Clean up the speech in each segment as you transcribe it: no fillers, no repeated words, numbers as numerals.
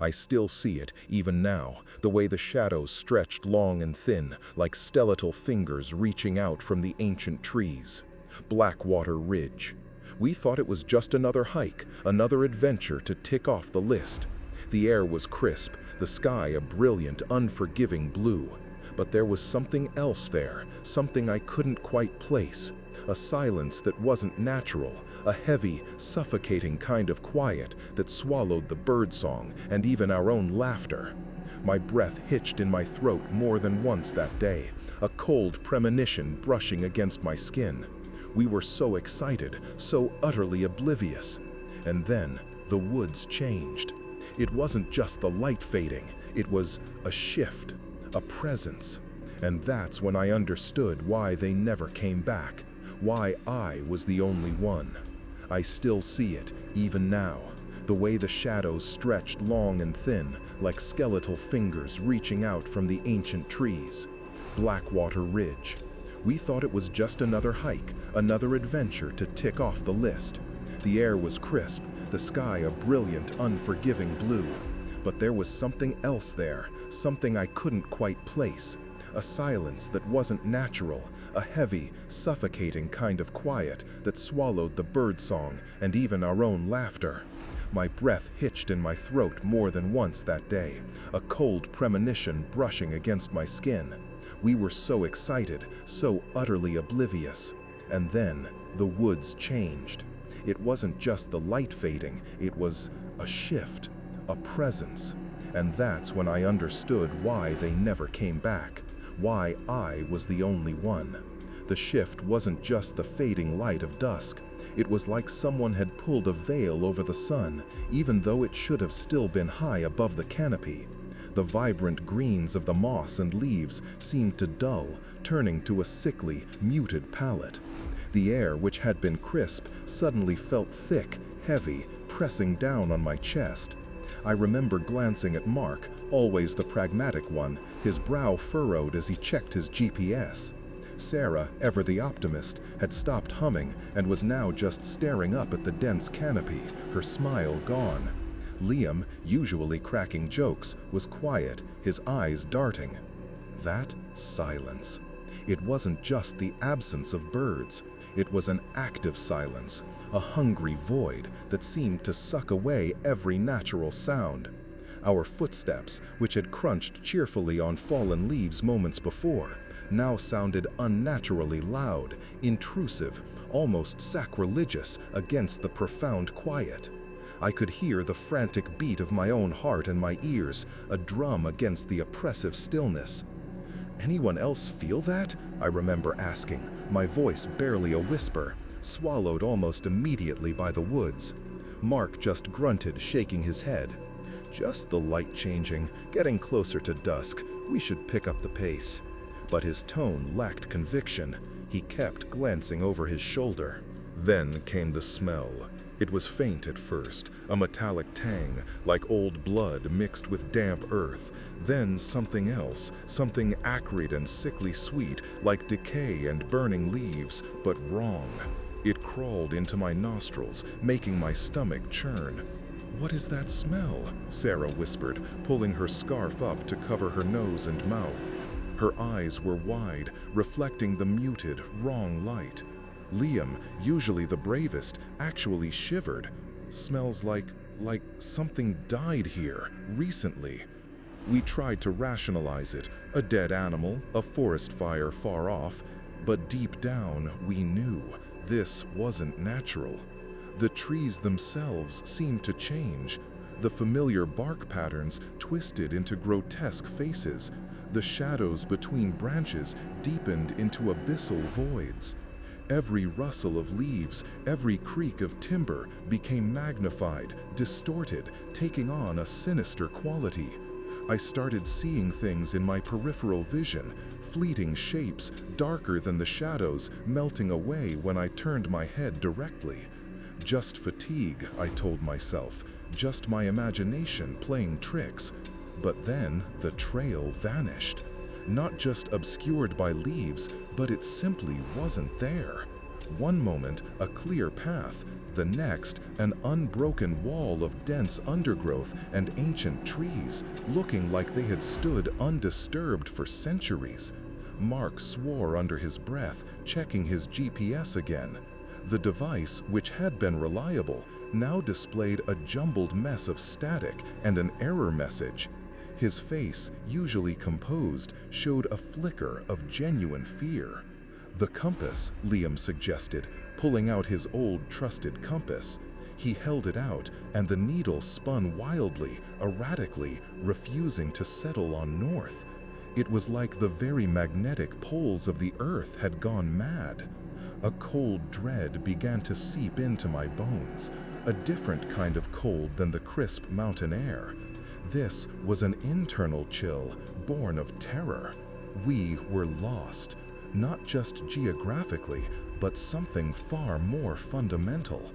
I still see it, even now, the way the shadows stretched long and thin, like skeletal fingers reaching out from the ancient trees. Blackwater Ridge. We thought it was just another hike, another adventure to tick off the list. The air was crisp, the sky a brilliant, unforgiving blue. But there was something else there, something I couldn't quite place. A silence that wasn't natural, a heavy, suffocating kind of quiet that swallowed the birdsong and even our own laughter. My breath hitched in my throat more than once that day, a cold premonition brushing against my skin. We were so excited, so utterly oblivious. And then the woods changed. It wasn't just the light fading, it was a shift, a presence. And that's when I understood why they never came back, why I was the only one. I still see it, even now, the way the shadows stretched long and thin, like skeletal fingers reaching out from the ancient trees. Blackwater Ridge. We thought it was just another hike, another adventure to tick off the list. The air was crisp, the sky a brilliant, unforgiving blue. But there was something else there, something I couldn't quite place. A silence that wasn't natural, a heavy, suffocating kind of quiet that swallowed the birdsong and even our own laughter. My breath hitched in my throat more than once that day, a cold premonition brushing against my skin. We were so excited, so utterly oblivious. And then the woods changed. It wasn't just the light fading, it was a shift, a presence. And that's when I understood why they never came back, why I was the only one. The shift wasn't just the fading light of dusk. It was like someone had pulled a veil over the sun, even though it should have still been high above the canopy. The vibrant greens of the moss and leaves seemed to dull, turning to a sickly, muted palette. The air, which had been crisp, suddenly felt thick, heavy, pressing down on my chest. I remember glancing at Mark, always the pragmatic one, his brow furrowed as he checked his GPS. Sarah, ever the optimist, had stopped humming and was now just staring up at the dense canopy, her smile gone. Liam, usually cracking jokes, was quiet, his eyes darting. That silence. It wasn't just the absence of birds. It was an active silence, a hungry void that seemed to suck away every natural sound. Our footsteps, which had crunched cheerfully on fallen leaves moments before, now sounded unnaturally loud, intrusive, almost sacrilegious against the profound quiet. I could hear the frantic beat of my own heart in my ears, a drum against the oppressive stillness. "Anyone else feel that?" I remember asking, my voice barely a whisper, swallowed almost immediately by the woods. Mark just grunted, shaking his head. "Just the light changing, getting closer to dusk. We should pick up the pace." But his tone lacked conviction. He kept glancing over his shoulder. Then came the smell. It was faint at first, a metallic tang, like old blood mixed with damp earth. Then something else, something acrid and sickly sweet, like decay and burning leaves, but wrong. It crawled into my nostrils, making my stomach churn. "What is that smell?" Sarah whispered, pulling her scarf up to cover her nose and mouth. Her eyes were wide, reflecting the muted, wrong light. Liam, usually the bravest, actually shivered. "Smells like something died here, recently." We tried to rationalize it, a dead animal, a forest fire far off, but deep down we knew this wasn't natural. The trees themselves seemed to change. The familiar bark patterns twisted into grotesque faces. The shadows between branches deepened into abyssal voids. Every rustle of leaves, every creak of timber became magnified, distorted, taking on a sinister quality. I started seeing things in my peripheral vision, fleeting shapes, darker than the shadows, melting away when I turned my head directly. Just fatigue, I told myself, just my imagination playing tricks. But then the trail vanished. Not just obscured by leaves, but it simply wasn't there. One moment, a clear path. The next, an unbroken wall of dense undergrowth and ancient trees, looking like they had stood undisturbed for centuries. Mark swore under his breath, checking his GPS again. The device, which had been reliable, now displayed a jumbled mess of static and an error message. His face, usually composed, showed a flicker of genuine fear. "The compass," Liam suggested, pulling out his old trusted compass. He held it out, and the needle spun wildly, erratically, refusing to settle on north. It was like the very magnetic poles of the earth had gone mad. A cold dread began to seep into my bones, a different kind of cold than the crisp mountain air. This was an internal chill, born of terror. We were lost, not just geographically, but something far more fundamental.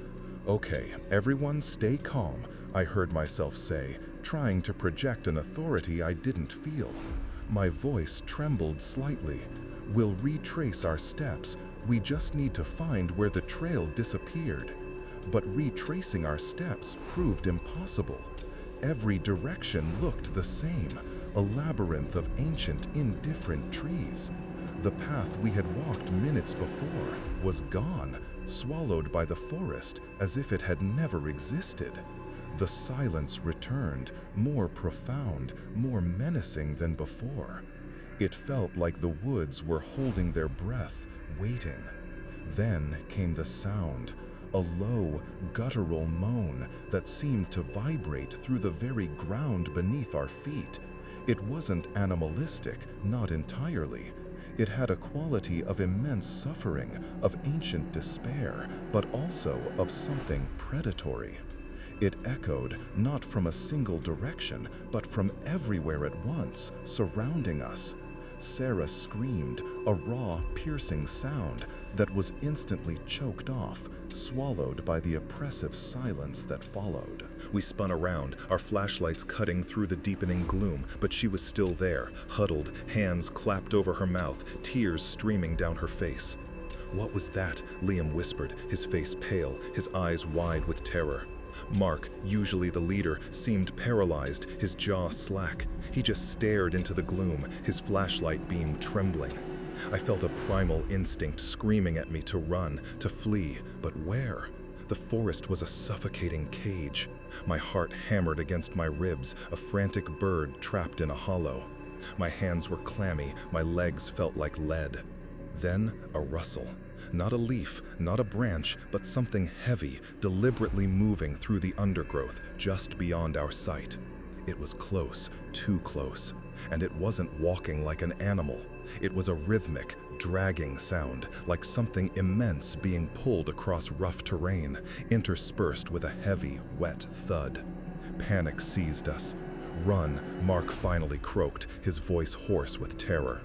"Okay, everyone stay calm," I heard myself say, trying to project an authority I didn't feel. My voice trembled slightly. "We'll retrace our steps. We just need to find where the trail disappeared." But retracing our steps proved impossible. Every direction looked the same, a labyrinth of ancient, indifferent trees. The path we had walked minutes before was gone, swallowed by the forest as if it had never existed. The silence returned, more profound, more menacing than before. It felt like the woods were holding their breath, waiting. Then came the sound, a low, guttural moan that seemed to vibrate through the very ground beneath our feet. It wasn't animalistic, not entirely. It had a quality of immense suffering, of ancient despair, but also of something predatory. It echoed not from a single direction, but from everywhere at once, surrounding us. Sarah screamed, a raw, piercing sound that was instantly choked off, swallowed by the oppressive silence that followed. We spun around, our flashlights cutting through the deepening gloom, but she was still there, huddled, hands clapped over her mouth, tears streaming down her face. "What was that?" Liam whispered, his face pale, his eyes wide with terror. Mark, usually the leader, seemed paralyzed, his jaw slack. He just stared into the gloom, his flashlight beam trembling. I felt a primal instinct screaming at me to run, to flee, but where? The forest was a suffocating cage. My heart hammered against my ribs, a frantic bird trapped in a hollow. My hands were clammy, my legs felt like lead. Then a rustle. Not a leaf, not a branch, but something heavy, deliberately moving through the undergrowth just beyond our sight. It was close, too close, and it wasn't walking like an animal. It was a rhythmic, dragging sound, like something immense being pulled across rough terrain, interspersed with a heavy, wet thud. Panic seized us. "Run," Mark finally croaked, his voice hoarse with terror.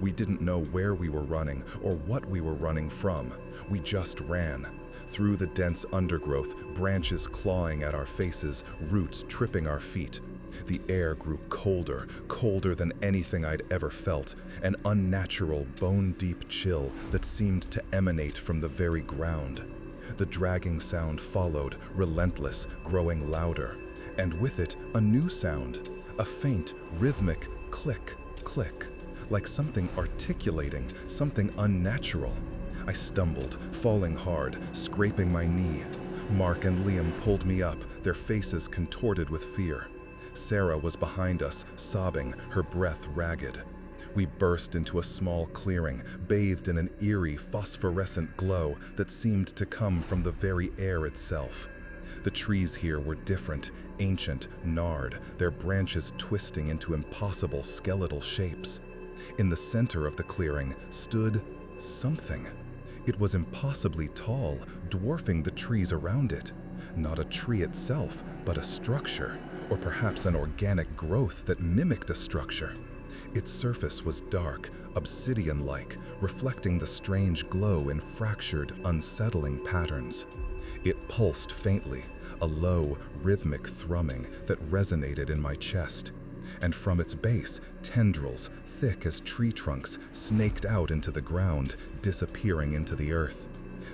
We didn't know where we were running or what we were running from. We just ran. Through the dense undergrowth, branches clawing at our faces, roots tripping our feet. The air grew colder, colder than anything I'd ever felt, an unnatural, bone-deep chill that seemed to emanate from the very ground. The dragging sound followed, relentless, growing louder. And with it, a new sound, a faint, rhythmic click, click, like something articulating, something unnatural. I stumbled, falling hard, scraping my knee. Mark and Liam pulled me up, their faces contorted with fear. Sarah was behind us, sobbing, her breath ragged. We burst into a small clearing, bathed in an eerie, phosphorescent glow that seemed to come from the very air itself. The trees here were different, ancient, gnarled, their branches twisting into impossible skeletal shapes. In the center of the clearing stood something. It was impossibly tall, dwarfing the trees around it. Not a tree itself, but a structure, or perhaps an organic growth that mimicked a structure. Its surface was dark, obsidian-like, reflecting the strange glow in fractured, unsettling patterns. It pulsed faintly, a low, rhythmic thrumming that resonated in my chest. And from its base, tendrils, thick as tree trunks, snaked out into the ground, disappearing into the earth.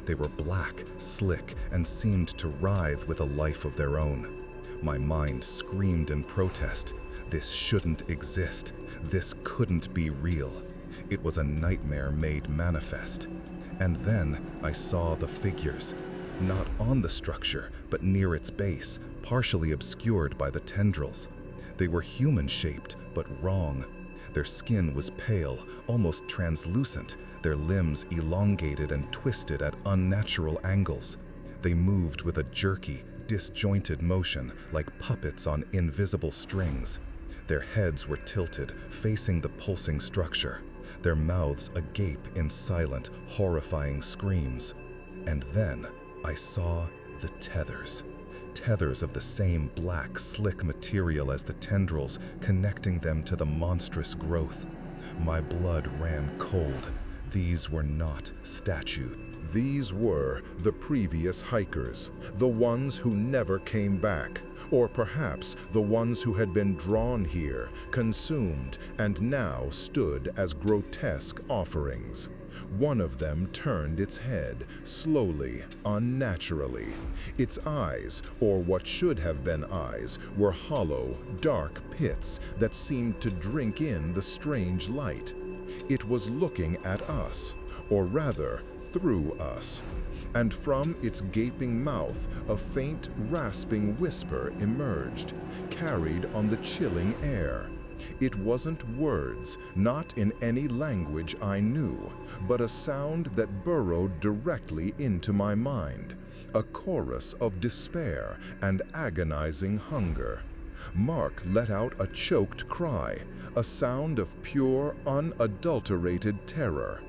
They were black, slick, and seemed to writhe with a life of their own. My mind screamed in protest. This shouldn't exist. This couldn't be real. It was a nightmare made manifest. And then I saw the figures, not on the structure, but near its base, partially obscured by the tendrils. They were human-shaped, but wrong. Their skin was pale, almost translucent, their limbs elongated and twisted at unnatural angles. They moved with a jerky, disjointed motion, like puppets on invisible strings. Their heads were tilted, facing the pulsing structure, their mouths agape in silent, horrifying screams. And then I saw the tethers. Tethers of the same black, slick material as the tendrils, connecting them to the monstrous growth. My blood ran cold. These were not statues. These were the previous hikers, the ones who never came back, or perhaps the ones who had been drawn here, consumed, and now stood as grotesque offerings. One of them turned its head, slowly, unnaturally. Its eyes, or what should have been eyes, were hollow, dark pits that seemed to drink in the strange light. It was looking at us, or rather, through us. And from its gaping mouth, a faint, rasping whisper emerged, carried on the chilling air. It wasn't words, not in any language I knew, but a sound that burrowed directly into my mind, a chorus of despair and agonizing hunger. Mark let out a choked cry, a sound of pure, unadulterated terror.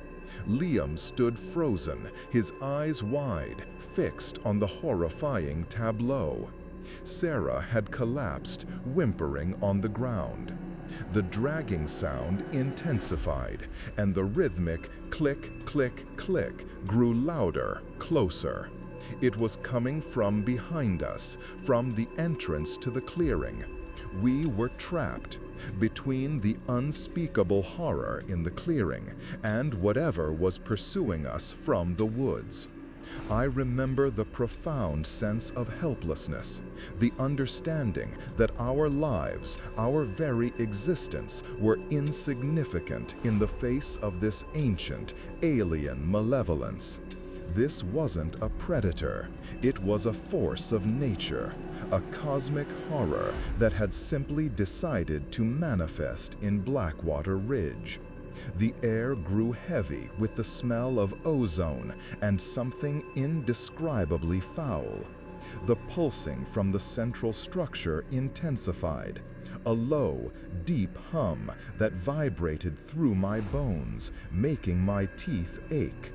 Liam stood frozen, his eyes wide, fixed on the horrifying tableau. Sarah had collapsed, whimpering on the ground. The dragging sound intensified, and the rhythmic click, click, click grew louder, closer. It was coming from behind us, from the entrance to the clearing. We were trapped between the unspeakable horror in the clearing and whatever was pursuing us from the woods. I remember the profound sense of helplessness, the understanding that our lives, our very existence, were insignificant in the face of this ancient, alien malevolence. This wasn't a predator, it was a force of nature, a cosmic horror that had simply decided to manifest in Blackwater Ridge. The air grew heavy with the smell of ozone and something indescribably foul. The pulsing from the central structure intensified, a low, deep hum that vibrated through my bones, making my teeth ache.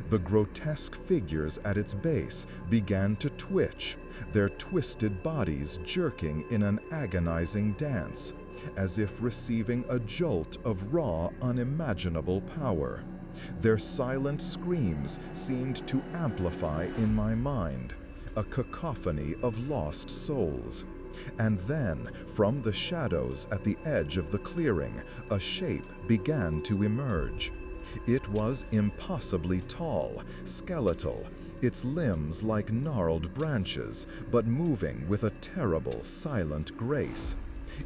The grotesque figures at its base began to twitch, their twisted bodies jerking in an agonizing dance, as if receiving a jolt of raw, unimaginable power. Their silent screams seemed to amplify in my mind, a cacophony of lost souls. And then, from the shadows at the edge of the clearing, a shape began to emerge. It was impossibly tall, skeletal, its limbs like gnarled branches, but moving with a terrible, silent grace.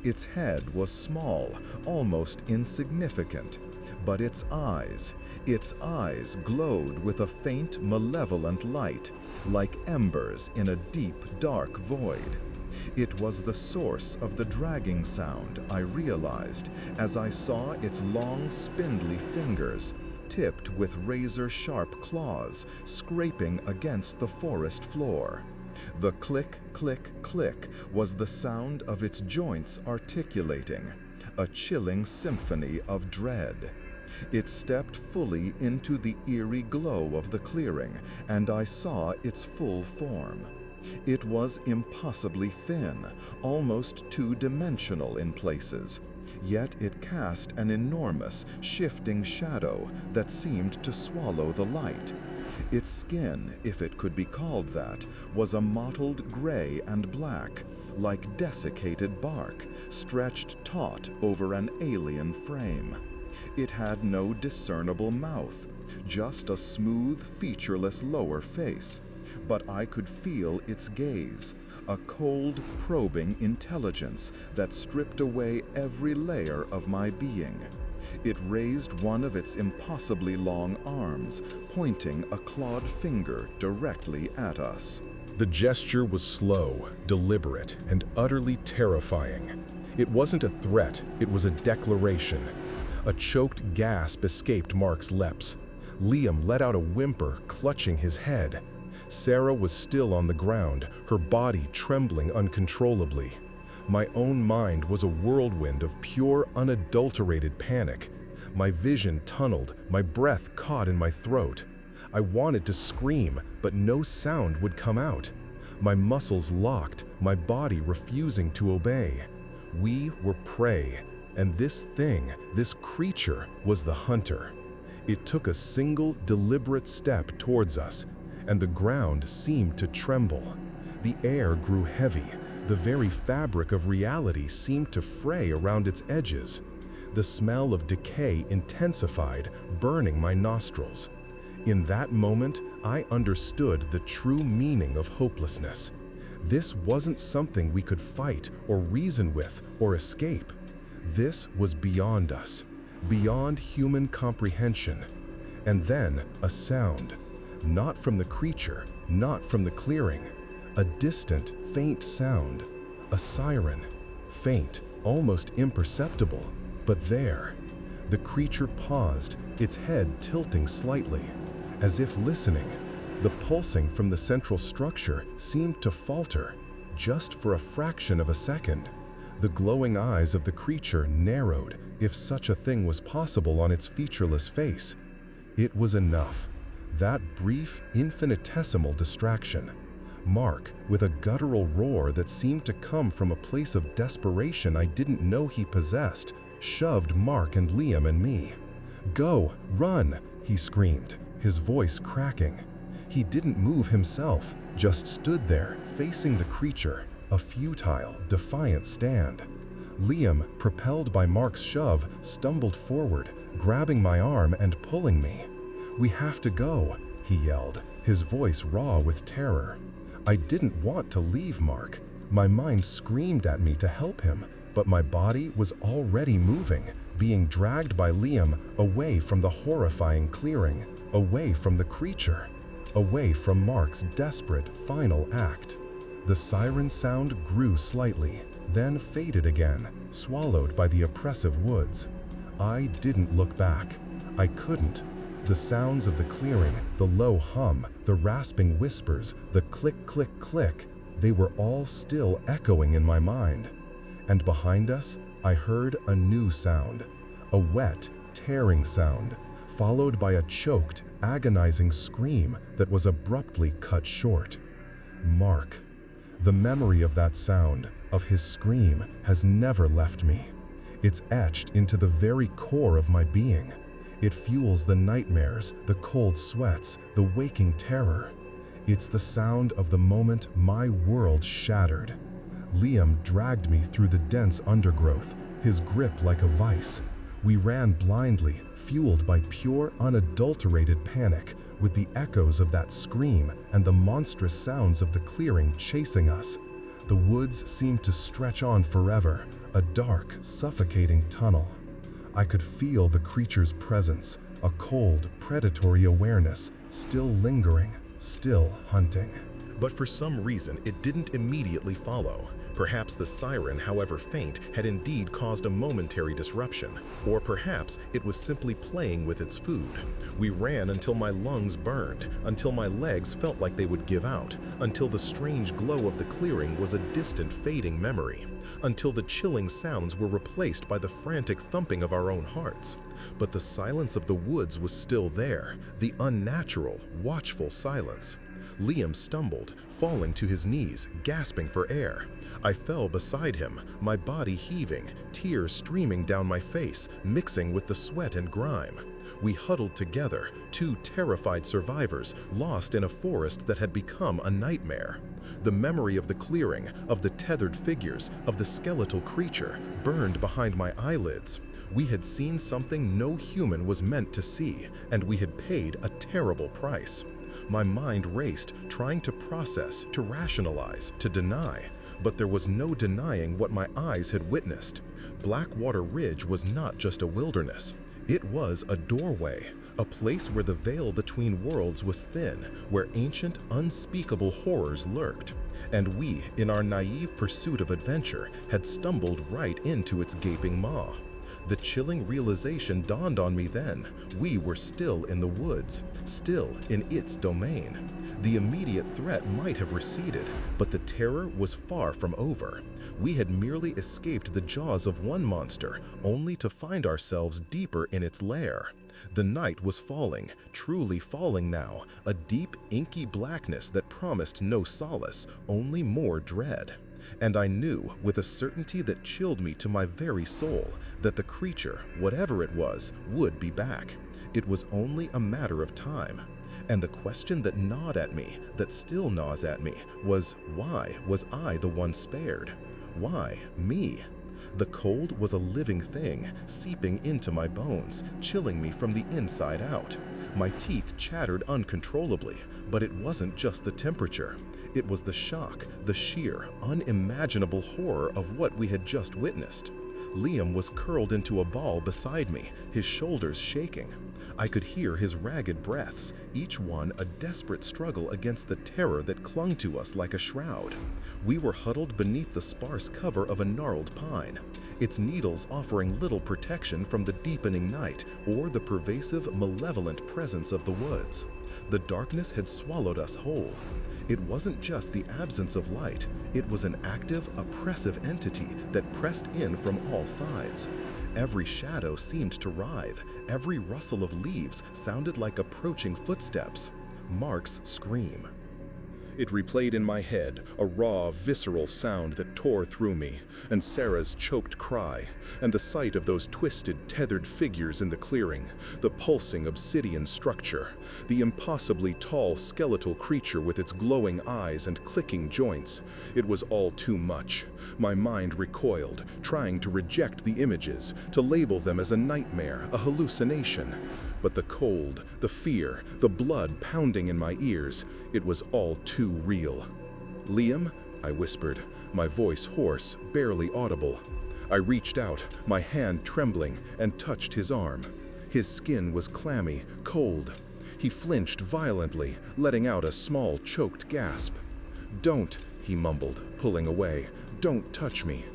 Its head was small, almost insignificant, but its eyes glowed with a faint, malevolent light, like embers in a deep, dark void. It was the source of the dragging sound, I realized, as I saw its long, spindly fingers, tipped with razor-sharp claws, scraping against the forest floor. The click, click, click was the sound of its joints articulating, a chilling symphony of dread. It stepped fully into the eerie glow of the clearing, and I saw its full form. It was impossibly thin, almost two-dimensional in places, yet it cast an enormous, shifting shadow that seemed to swallow the light. Its skin, if it could be called that, was a mottled gray and black, like desiccated bark, stretched taut over an alien frame. It had no discernible mouth, Just a smooth, featureless lower face. But I could feel its gaze, a cold, probing intelligence that stripped away every layer of my being. It raised one of its impossibly long arms, pointing a clawed finger directly at us. The gesture was slow, deliberate, and utterly terrifying. It wasn't a threat, it was a declaration. A choked gasp escaped Mark's lips. Liam let out a whimper, clutching his head. Sarah was still on the ground, her body trembling uncontrollably. My own mind was a whirlwind of pure, unadulterated panic. My vision tunneled, my breath caught in my throat. I wanted to scream, but no sound would come out. My muscles locked, my body refusing to obey. We were prey, and this thing, this creature, was the hunter. It took a single, deliberate step towards us, and the ground seemed to tremble. The air grew heavy. The very fabric of reality seemed to fray around its edges. The smell of decay intensified, burning my nostrils. In that moment, I understood the true meaning of hopelessness. This wasn't something we could fight or reason with or escape. This was beyond us, beyond human comprehension. And then a sound, not from the creature, not from the clearing. A distant, faint sound, a siren, faint, almost imperceptible, but there. The creature paused, its head tilting slightly, as if listening. The pulsing from the central structure seemed to falter, just for a fraction of a second. The glowing eyes of the creature narrowed, if such a thing was possible on its featureless face. It was enough. That brief, infinitesimal distraction. Mark, with a guttural roar that seemed to come from a place of desperation I didn't know he possessed, shoved Mark and Liam and me. "Go, run!" he screamed, his voice cracking. He didn't move himself, just stood there, facing the creature, a futile, defiant stand. Liam, propelled by Mark's shove, stumbled forward, grabbing my arm and pulling me. "We have to go," he yelled, his voice raw with terror. I didn't want to leave Mark. My mind screamed at me to help him, but my body was already moving, being dragged by Liam away from the horrifying clearing, away from the creature, away from Mark's desperate final act. The siren sound grew slightly, then faded again, swallowed by the oppressive woods. I didn't look back. I couldn't. The sounds of the clearing, the low hum, the rasping whispers, the click, click, click, they were all still echoing in my mind. And behind us, I heard a new sound, a wet, tearing sound, followed by a choked, agonizing scream that was abruptly cut short. Mark. The memory of that sound, of his scream, has never left me. It's etched into the very core of my being. It fuels the nightmares, the cold sweats, the waking terror. It's the sound of the moment my world shattered. Liam dragged me through the dense undergrowth, his grip like a vice. We ran blindly, fueled by pure, unadulterated panic, with the echoes of that scream and the monstrous sounds of the clearing chasing us. The woods seemed to stretch on forever, a dark, suffocating tunnel. I could feel the creature's presence, a cold, predatory awareness, still lingering, still hunting. But for some reason, it didn't immediately follow. Perhaps the siren, however faint, had indeed caused a momentary disruption. Or perhaps it was simply playing with its food. We ran until my lungs burned, until my legs felt like they would give out, until the strange glow of the clearing was a distant, fading memory, until the chilling sounds were replaced by the frantic thumping of our own hearts. But the silence of the woods was still there, the unnatural, watchful silence. Liam stumbled, falling to his knees, gasping for air. I fell beside him, my body heaving, tears streaming down my face, mixing with the sweat and grime. We huddled together, two terrified survivors, lost in a forest that had become a nightmare. The memory of the clearing, of the tethered figures, of the skeletal creature, burned behind my eyelids. We had seen something no human was meant to see, and we had paid a terrible price. My mind raced, trying to process, to rationalize, to deny, but there was no denying what my eyes had witnessed. Blackwater Ridge was not just a wilderness. It was a doorway, a place where the veil between worlds was thin, where ancient, unspeakable horrors lurked. And we, in our naive pursuit of adventure, had stumbled right into its gaping maw. The chilling realization dawned on me then. We were still in the woods, still in its domain. The immediate threat might have receded, but the terror was far from over. We had merely escaped the jaws of one monster, only to find ourselves deeper in its lair. The night was falling, truly falling now, a deep, inky blackness that promised no solace, only more dread. And I knew, with a certainty that chilled me to my very soul, that the creature, whatever it was, would be back. It was only a matter of time. And the question that gnawed at me, that still gnaws at me, was why was I the one spared? Why me? The cold was a living thing, seeping into my bones, chilling me from the inside out. My teeth chattered uncontrollably, but it wasn't just the temperature. It was the shock, the sheer, unimaginable horror of what we had just witnessed. Liam was curled into a ball beside me, his shoulders shaking. I could hear his ragged breaths, each one a desperate struggle against the terror that clung to us like a shroud. We were huddled beneath the sparse cover of a gnarled pine, its needles offering little protection from the deepening night or the pervasive, malevolent presence of the woods. The darkness had swallowed us whole. It wasn't just the absence of light, it was an active, oppressive entity that pressed in from all sides. Every shadow seemed to writhe, every rustle of leaves sounded like approaching footsteps. Mark's scream. It replayed in my head, a raw, visceral sound that tore through me, and Sarah's choked cry, and the sight of those twisted, tethered figures in the clearing, the pulsing obsidian structure, the impossibly tall skeletal creature with its glowing eyes and clicking joints. It was all too much. My mind recoiled, trying to reject the images, to label them as a nightmare, a hallucination. But the cold, the fear, the blood pounding in my ears, it was all too real. "Liam?" I whispered, my voice hoarse, barely audible. I reached out, my hand trembling, and touched his arm. His skin was clammy, cold. He flinched violently, letting out a small, choked gasp. "Don't," he mumbled, pulling away. "Don't touch me."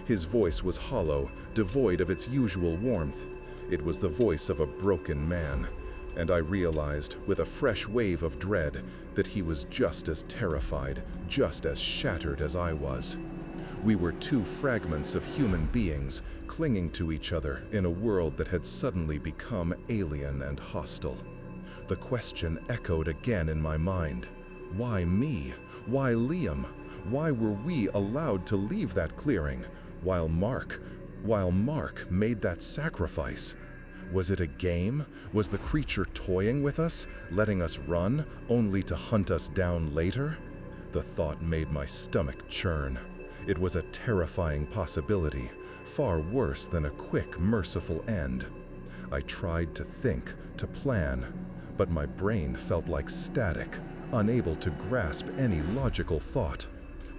His voice was hollow, devoid of its usual warmth. It was the voice of a broken man, and I realized, with a fresh wave of dread, that he was just as terrified, just as shattered as I was. We were two fragments of human beings, clinging to each other in a world that had suddenly become alien and hostile. The question echoed again in my mind. Why me? Why Liam? Why were we allowed to leave that clearing, while Mark made that sacrifice? Was it a game? Was the creature toying with us, letting us run, only to hunt us down later? The thought made my stomach churn. It was a terrifying possibility, far worse than a quick, merciful end. I tried to think, to plan, but my brain felt like static, unable to grasp any logical thought.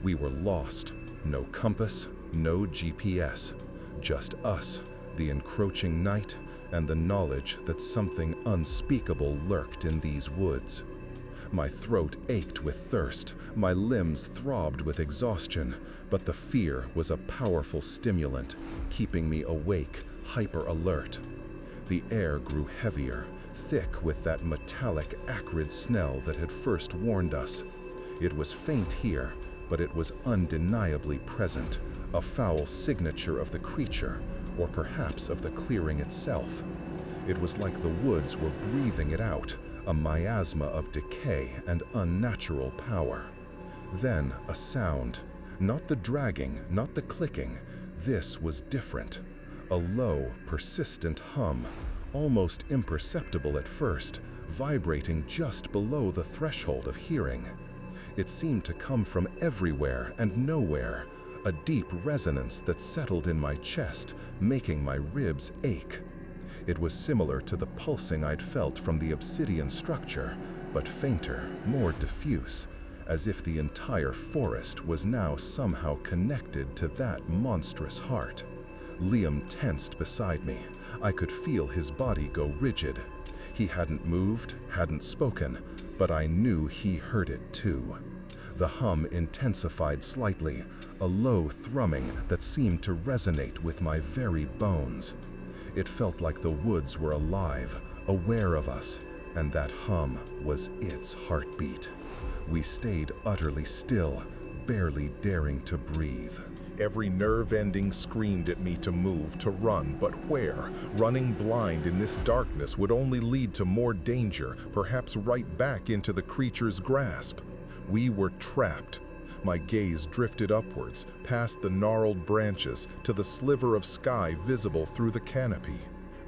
We were lost. No compass, no GPS. Just us, the encroaching night, and the knowledge that something unspeakable lurked in these woods. My throat ached with thirst, my limbs throbbed with exhaustion, but the fear was a powerful stimulant, keeping me awake, hyper-alert. The air grew heavier, thick with that metallic, acrid smell that had first warned us. It was faint here, but it was undeniably present, a foul signature of the creature, or perhaps of the clearing itself. It was like the woods were breathing it out, a miasma of decay and unnatural power. Then a sound, not the dragging, not the clicking. This was different. A low, persistent hum, almost imperceptible at first, vibrating just below the threshold of hearing. It seemed to come from everywhere and nowhere, a deep resonance that settled in my chest, making my ribs ache. It was similar to the pulsing I'd felt from the obsidian structure, but fainter, more diffuse, as if the entire forest was now somehow connected to that monstrous heart. Liam tensed beside me. I could feel his body go rigid. He hadn't moved, hadn't spoken, but I knew he heard it too. The hum intensified slightly, a low thrumming that seemed to resonate with my very bones. It felt like the woods were alive, aware of us, and that hum was its heartbeat. We stayed utterly still, barely daring to breathe. Every nerve ending screamed at me to move, to run, but where? Running blind in this darkness would only lead to more danger, perhaps right back into the creature's grasp. We were trapped. My gaze drifted upwards, past the gnarled branches, to the sliver of sky visible through the canopy.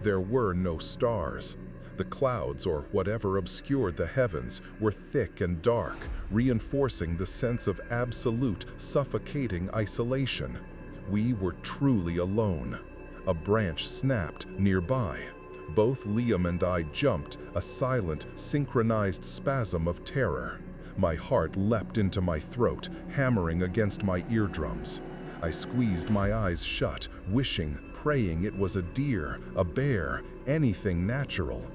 There were no stars. The clouds, or whatever obscured the heavens, were thick and dark, reinforcing the sense of absolute, suffocating isolation. We were truly alone. A branch snapped nearby. Both Liam and I jumped, a silent, synchronized spasm of terror. My heart leapt into my throat, hammering against my eardrums. I squeezed my eyes shut, wishing, praying it was a deer, a bear, anything natural.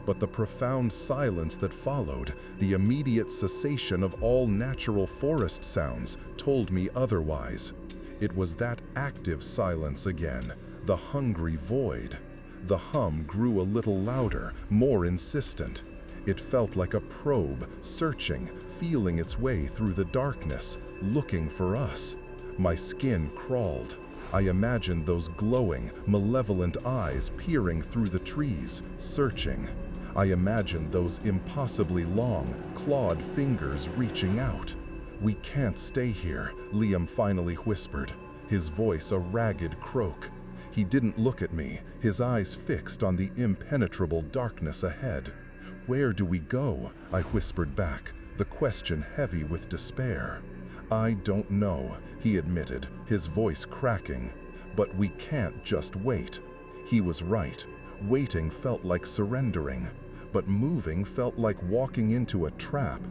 But the profound silence that followed, the immediate cessation of all natural forest sounds, told me otherwise. It was that active silence again, the hungry void. The hum grew a little louder, more insistent. It felt like a probe, searching, feeling its way through the darkness, looking for us. My skin crawled. I imagined those glowing, malevolent eyes peering through the trees, searching. I imagined those impossibly long, clawed fingers reaching out. "We can't stay here," Liam finally whispered, his voice a ragged croak. He didn't look at me, his eyes fixed on the impenetrable darkness ahead. "Where do we go?" I whispered back, the question heavy with despair. "I don't know," he admitted, his voice cracking. "But we can't just wait." He was right. Waiting felt like surrendering, but moving felt like walking into a trap.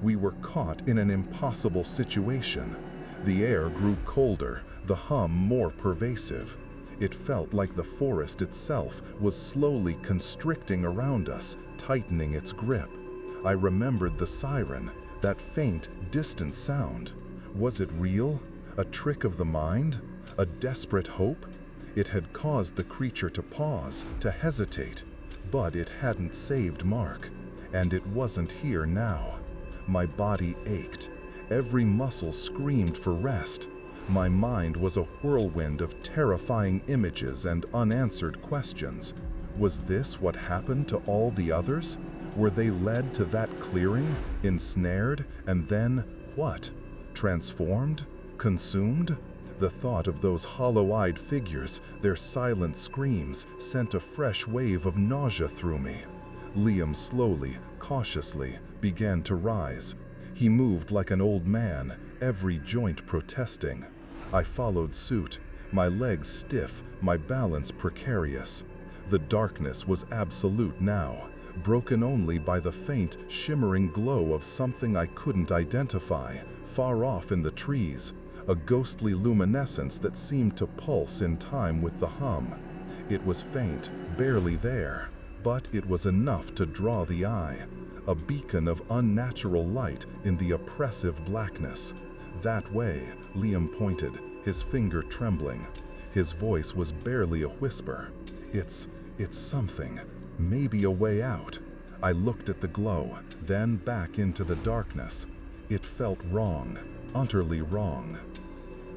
We were caught in an impossible situation. The air grew colder, the hum more pervasive. It felt like the forest itself was slowly constricting around us, tightening its grip. I remembered the siren, that faint, distant sound. Was it real? A trick of the mind? A desperate hope? It had caused the creature to pause, to hesitate, but it hadn't saved Mark, and it wasn't here now. My body ached. Every muscle screamed for rest. My mind was a whirlwind of terrifying images and unanswered questions. Was this what happened to all the others? Were they led to that clearing, ensnared, and then what? Transformed? Consumed? The thought of those hollow-eyed figures, their silent screams, sent a fresh wave of nausea through me. Liam slowly, cautiously, began to rise. He moved like an old man, every joint protesting. I followed suit, my legs stiff, my balance precarious. The darkness was absolute now, broken only by the faint, shimmering glow of something I couldn't identify, far off in the trees, a ghostly luminescence that seemed to pulse in time with the hum. It was faint, barely there, but it was enough to draw the eye, a beacon of unnatural light in the oppressive blackness. "That way," Liam pointed, his finger trembling. His voice was barely a whisper. It's something, maybe a way out." I looked at the glow, then back into the darkness. It felt wrong, utterly wrong.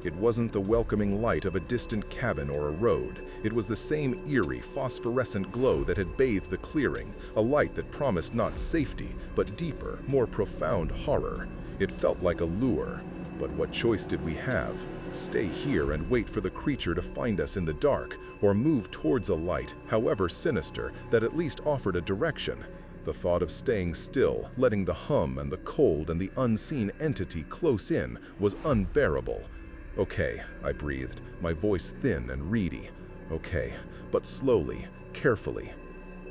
It wasn't the welcoming light of a distant cabin or a road. It was the same eerie, phosphorescent glow that had bathed the clearing, a light that promised not safety, but deeper, more profound horror. It felt like a lure. But what choice did we have? Stay here and wait for the creature to find us in the dark, or move towards a light, however sinister, that at least offered a direction? The thought of staying still, letting the hum and the cold and the unseen entity close in, was unbearable. "Okay," I breathed, my voice thin and reedy. "Okay, but slowly, carefully."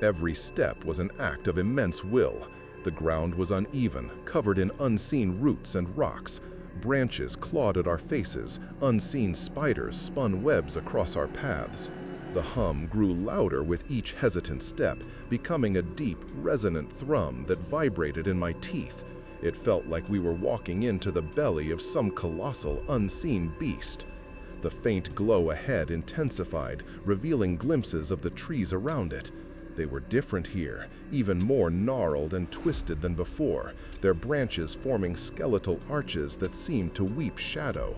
Every step was an act of immense will. The ground was uneven, covered in unseen roots and rocks. Branches clawed at our faces, unseen spiders spun webs across our paths. The hum grew louder with each hesitant step, becoming a deep, resonant thrum that vibrated in my teeth. It felt like we were walking into the belly of some colossal, unseen beast. The faint glow ahead intensified, revealing glimpses of the trees around it. They were different here, even more gnarled and twisted than before, their branches forming skeletal arches that seemed to weep shadow.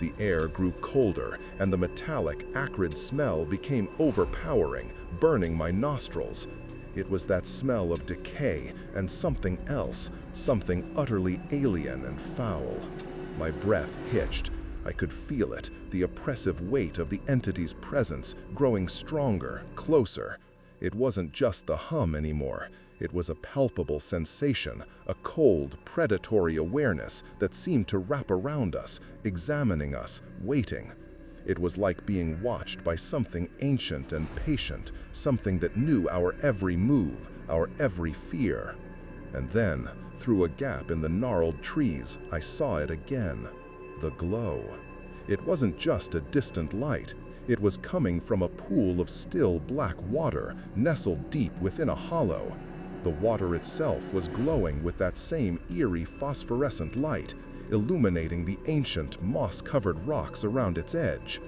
The air grew colder, and the metallic, acrid smell became overpowering, burning my nostrils. It was that smell of decay and something else, something utterly alien and foul. My breath hitched. I could feel it, the oppressive weight of the entity's presence growing stronger, closer. It wasn't just the hum anymore. It was a palpable sensation, a cold, predatory awareness that seemed to wrap around us, examining us, waiting. It was like being watched by something ancient and patient, something that knew our every move, our every fear. And then, through a gap in the gnarled trees, I saw it again. The glow. It wasn't just a distant light. It was coming from a pool of still black water, nestled deep within a hollow. The water itself was glowing with that same eerie phosphorescent light, illuminating the ancient, moss-covered rocks around its edge.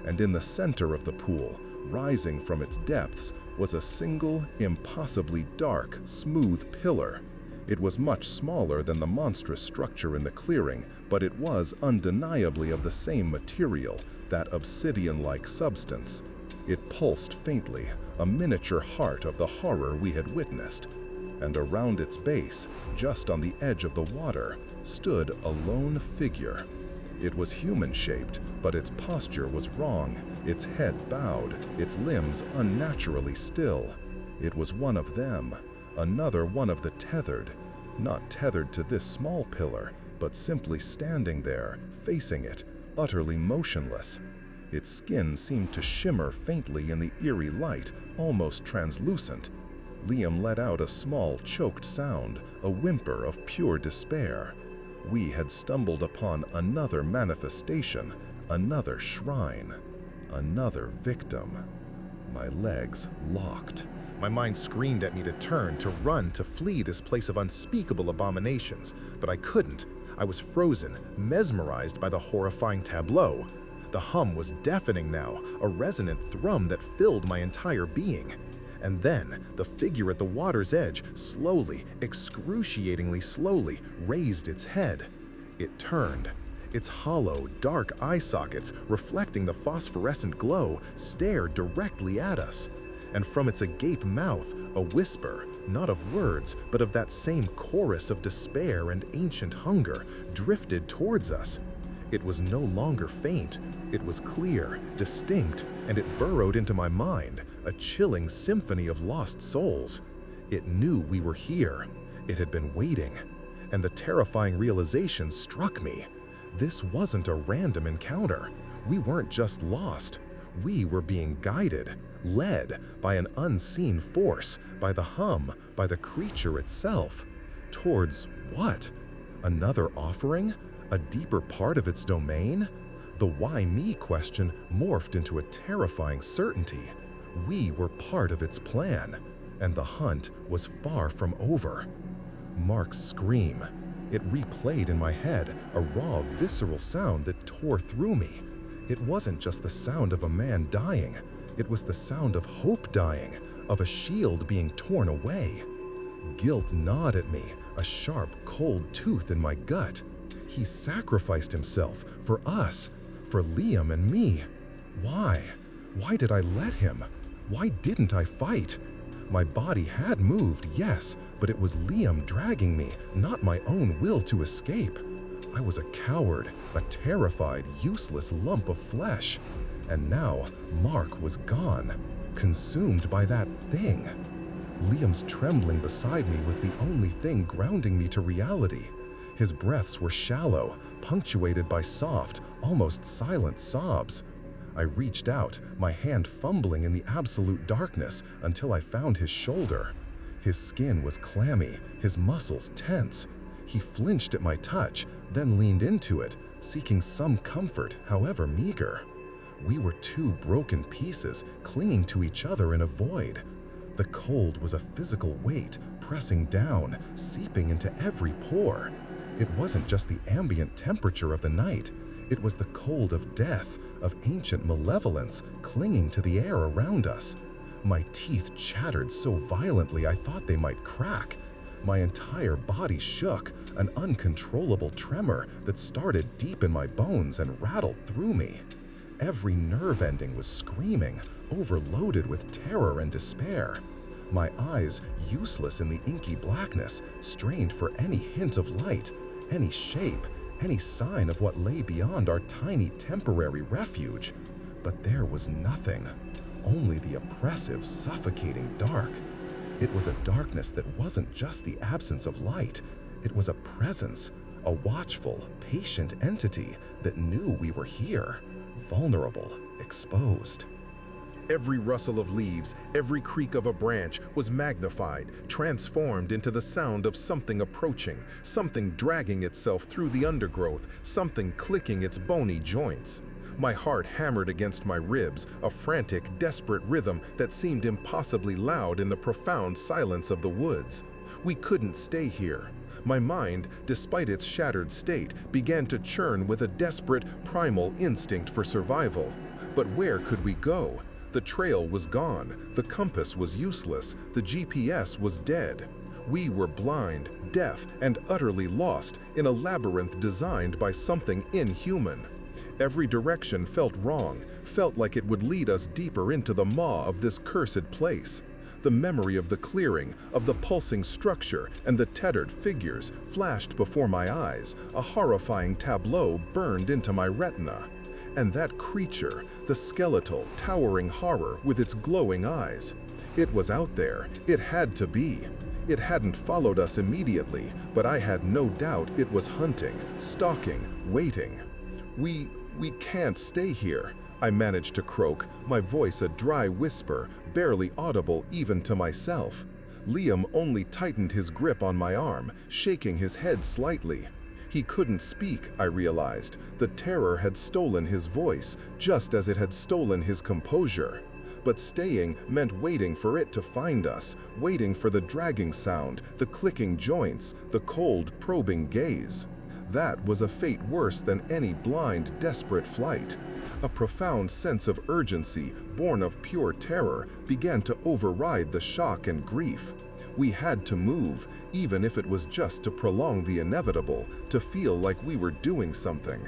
And in the center of the pool, rising from its depths, was a single, impossibly dark, smooth pillar. It was much smaller than the monstrous structure in the clearing, but it was undeniably of the same material, that obsidian-like substance. It pulsed faintly, a miniature heart of the horror we had witnessed. And around its base, just on the edge of the water, stood a lone figure. It was human-shaped, but its posture was wrong, its head bowed, its limbs unnaturally still. It was one of them, another one of the tethered, not tethered to this small pillar, but simply standing there, facing it, utterly motionless. Its skin seemed to shimmer faintly in the eerie light, almost translucent. Liam let out a small, choked sound, a whimper of pure despair. We had stumbled upon another manifestation, another shrine, another victim. My legs locked. My mind screamed at me to turn, to run, to flee this place of unspeakable abominations, but I couldn't. I was frozen, mesmerized by the horrifying tableau. The hum was deafening now, a resonant thrum that filled my entire being. And then, the figure at the water's edge, slowly, excruciatingly slowly, raised its head. It turned. Its hollow, dark eye sockets, reflecting the phosphorescent glow, stared directly at us. And from its agape mouth, a whisper, not of words, but of that same chorus of despair and ancient hunger, drifted towards us. It was no longer faint. It was clear, distinct, and it burrowed into my mind, a chilling symphony of lost souls. It knew we were here. It had been waiting. And the terrifying realization struck me. This wasn't a random encounter. We weren't just lost. We were being guided, led by an unseen force, by the hum, by the creature itself. Towards what? Another offering? A deeper part of its domain? The why me question morphed into a terrifying certainty. We were part of its plan, and the hunt was far from over. Mark's scream. It replayed in my head, a raw, visceral sound that tore through me. It wasn't just the sound of a man dying. It was the sound of hope dying, of a shield being torn away. Guilt gnawed at me, a sharp, cold tooth in my gut. He sacrificed himself for us, for Liam and me. Why? Why did I let him? Why didn't I fight? My body had moved, yes, but it was Liam dragging me, not my own will to escape. I was a coward, a terrified, useless lump of flesh. And now, Mark was gone, consumed by that thing. Liam's trembling beside me was the only thing grounding me to reality. His breaths were shallow, punctuated by soft, almost silent sobs. I reached out, my hand fumbling in the absolute darkness until I found his shoulder. His skin was clammy, his muscles tense. He flinched at my touch, then leaned into it, seeking some comfort, however meager. We were two broken pieces, clinging to each other in a void. The cold was a physical weight, pressing down, seeping into every pore. It wasn't just the ambient temperature of the night. It was the cold of death, of ancient malevolence clinging to the air around us. My teeth chattered so violently I thought they might crack. My entire body shook, an uncontrollable tremor that started deep in my bones and rattled through me. Every nerve ending was screaming, overloaded with terror and despair. My eyes, useless in the inky blackness, strained for any hint of light, any shape, any sign of what lay beyond our tiny temporary refuge. But there was nothing, only the oppressive, suffocating dark. It was a darkness that wasn't just the absence of light. It was a presence, a watchful, patient entity that knew we were here, vulnerable, exposed. Every rustle of leaves, every creak of a branch was magnified, transformed into the sound of something approaching, something dragging itself through the undergrowth, something clicking its bony joints. My heart hammered against my ribs, a frantic, desperate rhythm that seemed impossibly loud in the profound silence of the woods. We couldn't stay here. My mind, despite its shattered state, began to churn with a desperate, primal instinct for survival. But where could we go? The trail was gone, the compass was useless, the GPS was dead. We were blind, deaf, and utterly lost in a labyrinth designed by something inhuman. Every direction felt wrong, felt like it would lead us deeper into the maw of this cursed place. The memory of the clearing, of the pulsing structure, and the tethered figures flashed before my eyes. A horrifying tableau burned into my retina. And that creature, the skeletal, towering horror with its glowing eyes. It was out there. It had to be. It hadn't followed us immediately, but I had no doubt it was hunting, stalking, waiting. We can't stay here, I managed to croak, my voice a dry whisper, barely audible even to myself. Liam only tightened his grip on my arm, shaking his head slightly. He couldn't speak, I realized. The terror had stolen his voice, just as it had stolen his composure. But staying meant waiting for it to find us, waiting for the dragging sound, the clicking joints, the cold, probing gaze. That was a fate worse than any blind, desperate flight. A profound sense of urgency, born of pure terror, began to override the shock and grief. We had to move, even if it was just to prolong the inevitable, to feel like we were doing something.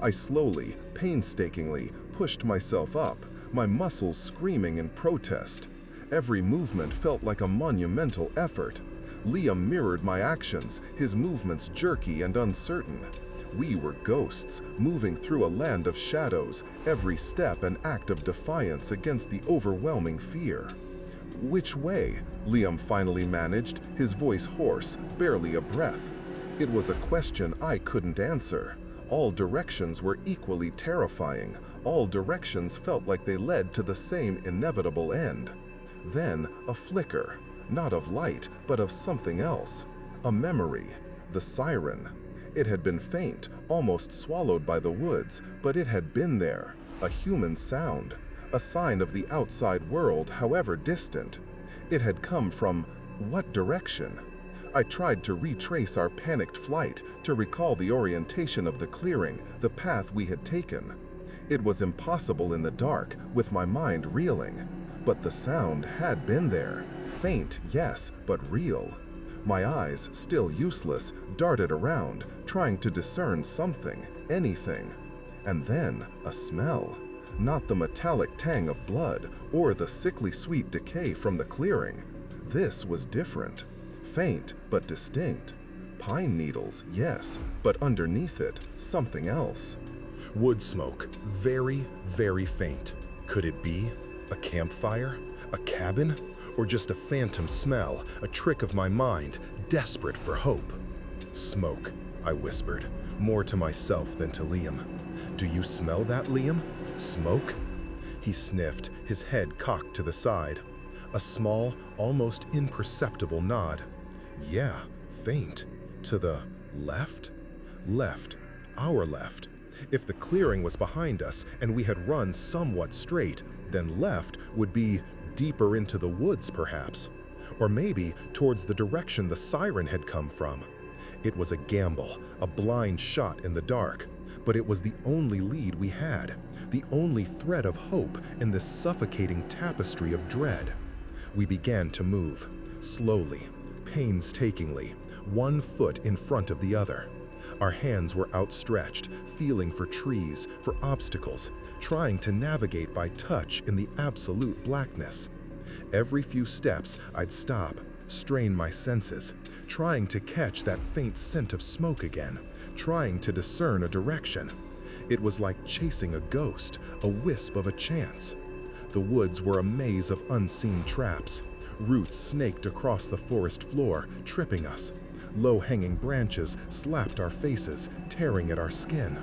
I slowly, painstakingly, pushed myself up, my muscles screaming in protest. Every movement felt like a monumental effort. Liam mirrored my actions, his movements jerky and uncertain. We were ghosts, moving through a land of shadows, every step an act of defiance against the overwhelming fear. "Which way?" Liam finally managed, his voice hoarse, barely a breath. It was a question I couldn't answer. All directions were equally terrifying. All directions felt like they led to the same inevitable end. Then a flicker, not of light, but of something else. A memory. The siren. It had been faint, almost swallowed by the woods, but it had been there. A human sound. A sign of the outside world, however distant. It had come from what direction? I tried to retrace our panicked flight, to recall the orientation of the clearing, the path we had taken. It was impossible in the dark, with my mind reeling. But the sound had been there. Faint, yes, but real. My eyes, still useless, darted around, trying to discern something, anything. And then a smell. Not the metallic tang of blood, or the sickly sweet decay from the clearing. This was different. Faint, but distinct. Pine needles, yes, but underneath it, something else. Wood smoke, very, very faint. Could it be a campfire? A cabin? Or just a phantom smell, a trick of my mind, desperate for hope? Smoke, I whispered, more to myself than to Liam. "Do you smell that, Liam? Smoke?" He sniffed, his head cocked to the side. A small, almost imperceptible nod. "Yeah, faint. To the left?" Left. Our left. If the clearing was behind us and we had run somewhat straight, then left would be deeper into the woods, perhaps. Or maybe towards the direction the siren had come from. It was a gamble, a blind shot in the dark, but it was the only lead we had, the only thread of hope in this suffocating tapestry of dread. We began to move, slowly, painstakingly, one foot in front of the other. Our hands were outstretched, feeling for trees, for obstacles, trying to navigate by touch in the absolute blackness. Every few steps, I'd stop, strain my senses, trying to catch that faint scent of smoke again, trying to discern a direction. It was like chasing a ghost, a wisp of a chance. The woods were a maze of unseen traps. Roots snaked across the forest floor, tripping us. Low-hanging branches slapped our faces, tearing at our skin.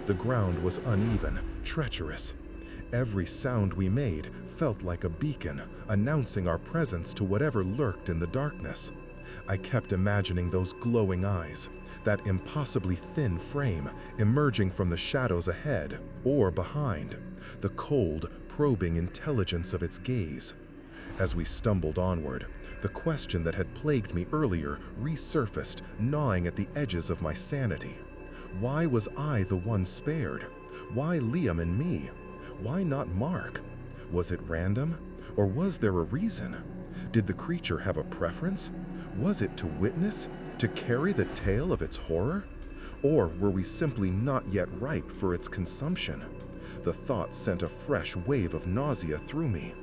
The ground was uneven, treacherous. Every sound we made felt like a beacon, announcing our presence to whatever lurked in the darkness. I kept imagining those glowing eyes, that impossibly thin frame emerging from the shadows ahead or behind, the cold, probing intelligence of its gaze. As we stumbled onward, the question that had plagued me earlier resurfaced, gnawing at the edges of my sanity. Why was I the one spared? Why Liam and me? Why not Mark? Was it random? Or was there a reason? Did the creature have a preference? Was it to witness? To carry the tale of its horror? Or were we simply not yet ripe for its consumption? The thought sent a fresh wave of nausea through me.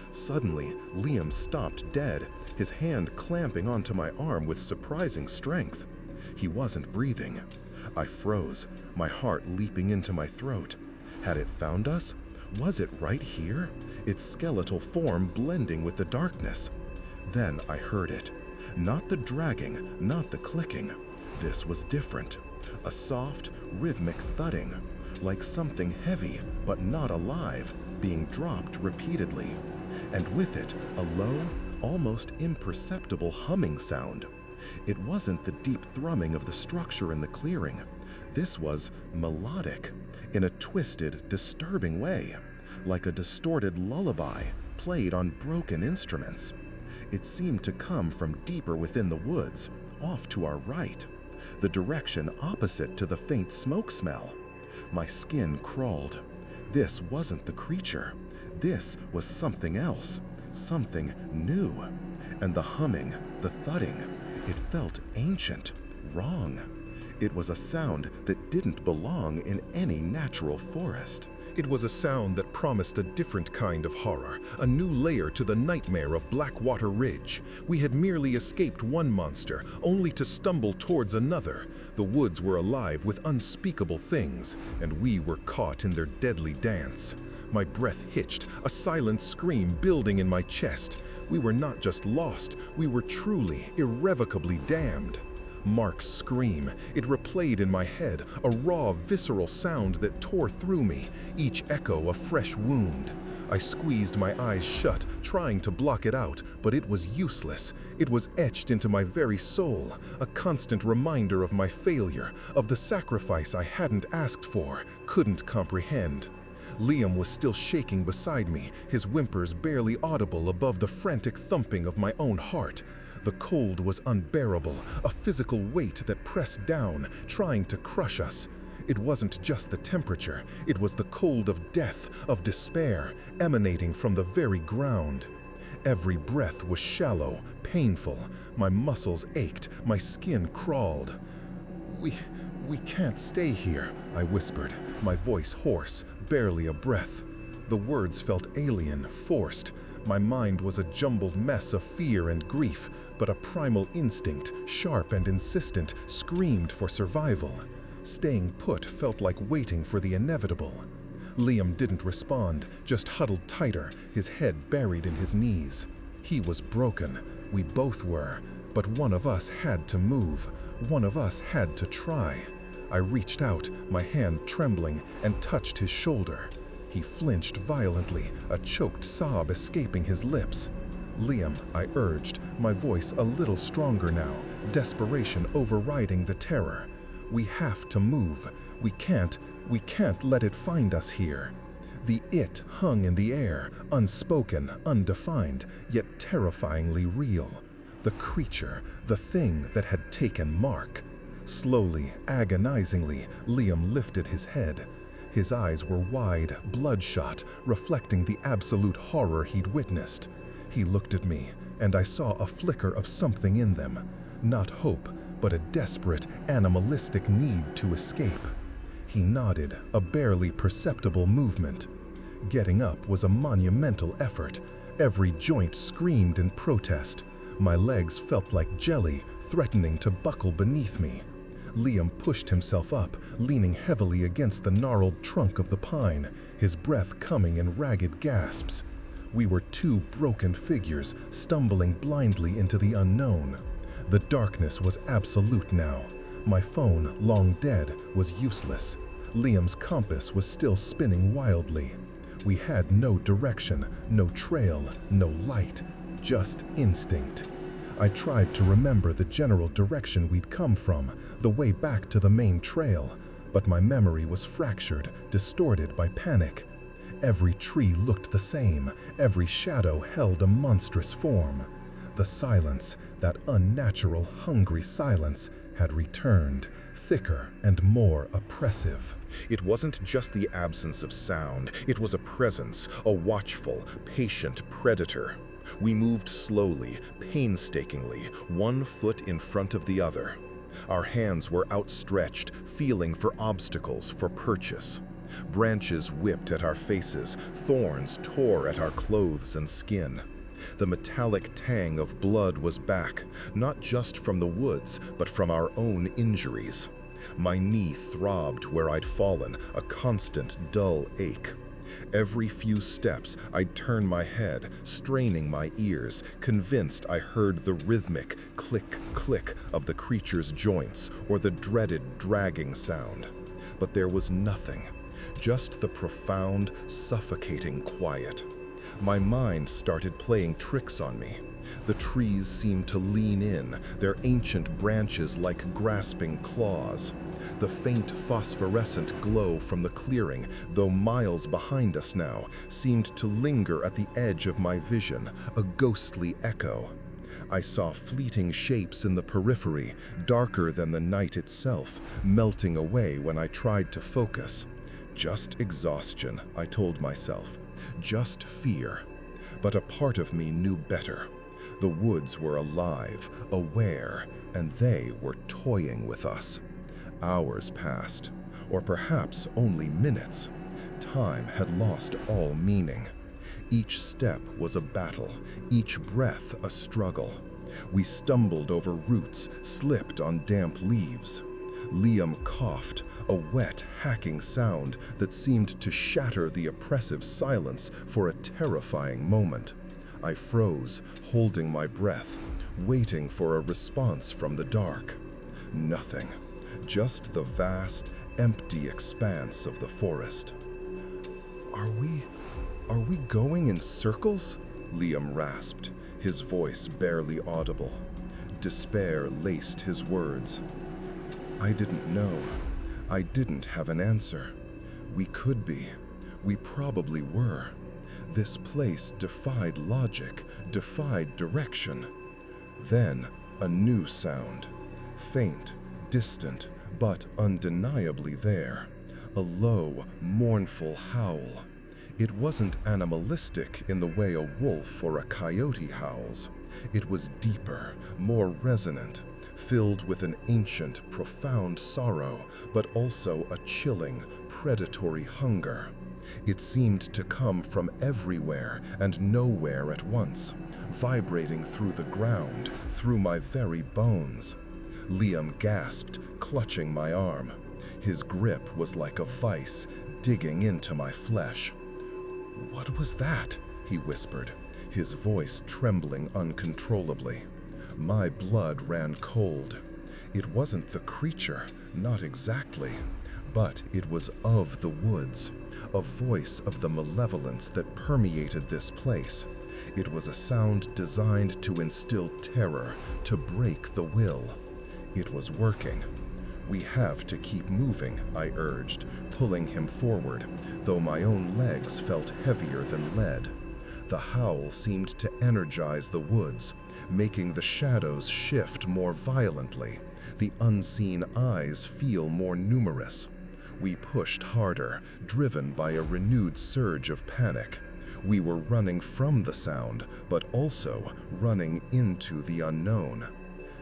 Suddenly, Liam stopped dead, his hand clamping onto my arm with surprising strength. He wasn't breathing. I froze, my heart leaping into my throat. Had it found us? Was it right here? Its skeletal form blending with the darkness. Then I heard it. Not the dragging, not the clicking. This was different. A soft, rhythmic thudding, like something heavy but not alive, being dropped repeatedly. And with it, a low, almost imperceptible humming sound. It wasn't the deep thrumming of the structure in the clearing. This was melodic, in a twisted, disturbing way, like a distorted lullaby played on broken instruments. It seemed to come from deeper within the woods, off to our right, the direction opposite to the faint smoke smell. My skin crawled. This wasn't the creature. This was something else, something new. And the humming, the thudding, it felt ancient, wrong. It was a sound that didn't belong in any natural forest. It was a sound that promised a different kind of horror, a new layer to the nightmare of Blackwater Ridge. We had merely escaped one monster, only to stumble towards another. The woods were alive with unspeakable things, and we were caught in their deadly dance. My breath hitched, a silent scream building in my chest. We were not just lost, we were truly, irrevocably damned. Mark's scream. It replayed in my head, a raw, visceral sound that tore through me, each echo a fresh wound. I squeezed my eyes shut, trying to block it out, but it was useless. It was etched into my very soul, a constant reminder of my failure, of the sacrifice I hadn't asked for, couldn't comprehend. Liam was still shaking beside me, his whimpers barely audible above the frantic thumping of my own heart. The cold was unbearable, a physical weight that pressed down, trying to crush us. It wasn't just the temperature, it was the cold of death, of despair, emanating from the very ground. Every breath was shallow, painful. My muscles ached, my skin crawled. We can't stay here," I whispered, my voice hoarse, barely a breath. The words felt alien, forced. My mind was a jumbled mess of fear and grief, but a primal instinct, sharp and insistent, screamed for survival. Staying put felt like waiting for the inevitable. Liam didn't respond, just huddled tighter, his head buried in his knees. He was broken. We both were. But one of us had to move. One of us had to try. I reached out, my hand trembling, and touched his shoulder. He flinched violently, a choked sob escaping his lips. "Liam," I urged, my voice a little stronger now, desperation overriding the terror. "We have to move. We can't let it find us here." The it hung in the air, unspoken, undefined, yet terrifyingly real. The creature, the thing that had taken Mark. Slowly, agonizingly, Liam lifted his head. His eyes were wide, bloodshot, reflecting the absolute horror he'd witnessed. He looked at me, and I saw a flicker of something in them. Not hope, but a desperate, animalistic need to escape. He nodded, a barely perceptible movement. Getting up was a monumental effort. Every joint screamed in protest. My legs felt like jelly, threatening to buckle beneath me. Liam pushed himself up, leaning heavily against the gnarled trunk of the pine, his breath coming in ragged gasps. We were two broken figures, stumbling blindly into the unknown. The darkness was absolute now. My phone, long dead, was useless. Liam's compass was still spinning wildly. We had no direction, no trail, no light, just instinct. I tried to remember the general direction we'd come from, the way back to the main trail, but my memory was fractured, distorted by panic. Every tree looked the same, every shadow held a monstrous form. The silence, that unnatural, hungry silence, had returned, thicker and more oppressive. It wasn't just the absence of sound, it was a presence, a watchful, patient predator. We moved slowly, painstakingly, one foot in front of the other. Our hands were outstretched, feeling for obstacles, for purchase. Branches whipped at our faces, thorns tore at our clothes and skin. The metallic tang of blood was back, not just from the woods, but from our own injuries. My knee throbbed where I'd fallen, a constant, dull ache. Every few steps, I'd turn my head, straining my ears, convinced I heard the rhythmic click-click of the creature's joints or the dreaded dragging sound. But there was nothing, just the profound, suffocating quiet. My mind started playing tricks on me. The trees seemed to lean in, their ancient branches like grasping claws. The faint phosphorescent glow from the clearing, though miles behind us now, seemed to linger at the edge of my vision, a ghostly echo. I saw fleeting shapes in the periphery, darker than the night itself, melting away when I tried to focus. Just exhaustion, I told myself. Just fear. But a part of me knew better. The woods were alive, aware, and they were toying with us. Hours passed, or perhaps only minutes. Time had lost all meaning. Each step was a battle, each breath a struggle. We stumbled over roots, slipped on damp leaves. Liam coughed, a wet, hacking sound that seemed to shatter the oppressive silence for a terrifying moment. I froze, holding my breath, waiting for a response from the dark. Nothing. Just the vast, empty expanse of the forest. Are we going in circles?" Liam rasped, his voice barely audible. Despair laced his words. I didn't know. I didn't have an answer. We could be. We probably were. This place defied logic, defied direction. Then, a new sound. Faint, distant, but undeniably there. A low, mournful howl. It wasn't animalistic in the way a wolf or a coyote howls. It was deeper, more resonant, filled with an ancient, profound sorrow, but also a chilling, predatory hunger. It seemed to come from everywhere and nowhere at once, vibrating through the ground, through my very bones. Liam gasped, clutching my arm. His grip was like a vice, digging into my flesh. "What was that?" he whispered, his voice trembling uncontrollably. My blood ran cold. It wasn't the creature, not exactly, but it was of the woods, a voice of the malevolence that permeated this place. It was a sound designed to instill terror, to break the will. It was working. "We have to keep moving," I urged, pulling him forward, though my own legs felt heavier than lead. The howl seemed to energize the woods, making the shadows shift more violently, the unseen eyes feel more numerous. We pushed harder, driven by a renewed surge of panic. We were running from the sound, but also running into the unknown.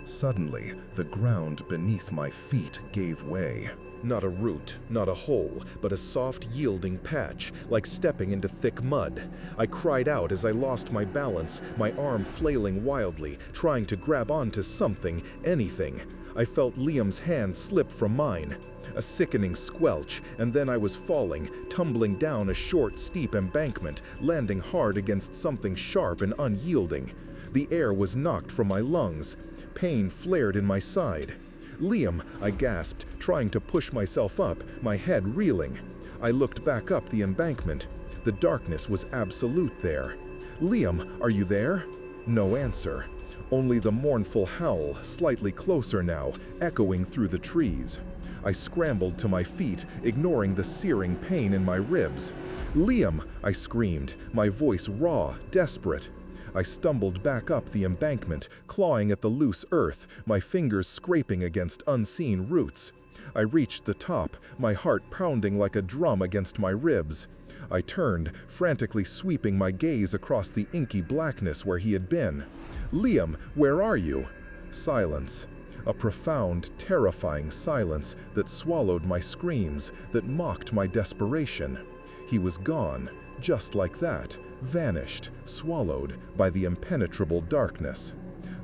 Suddenly, the ground beneath my feet gave way. Not a root, not a hole, but a soft, yielding patch, like stepping into thick mud. I cried out as I lost my balance, my arm flailing wildly, trying to grab onto something, anything. I felt Liam's hand slip from mine. A sickening squelch, and then I was falling, tumbling down a short, steep embankment, landing hard against something sharp and unyielding. The air was knocked from my lungs. Pain flared in my side. "Liam," I gasped, trying to push myself up, my head reeling. I looked back up the embankment. The darkness was absolute there. "Liam, are you there?" No answer. Only the mournful howl, slightly closer now, echoing through the trees. I scrambled to my feet, ignoring the searing pain in my ribs. "Liam!" I screamed, my voice raw, desperate. I stumbled back up the embankment, clawing at the loose earth, my fingers scraping against unseen roots. I reached the top, my heart pounding like a drum against my ribs. I turned, frantically sweeping my gaze across the inky blackness where he had been. "Liam, where are you?" Silence. A profound, terrifying silence that swallowed my screams, that mocked my desperation. He was gone, just like that, vanished, swallowed by the impenetrable darkness.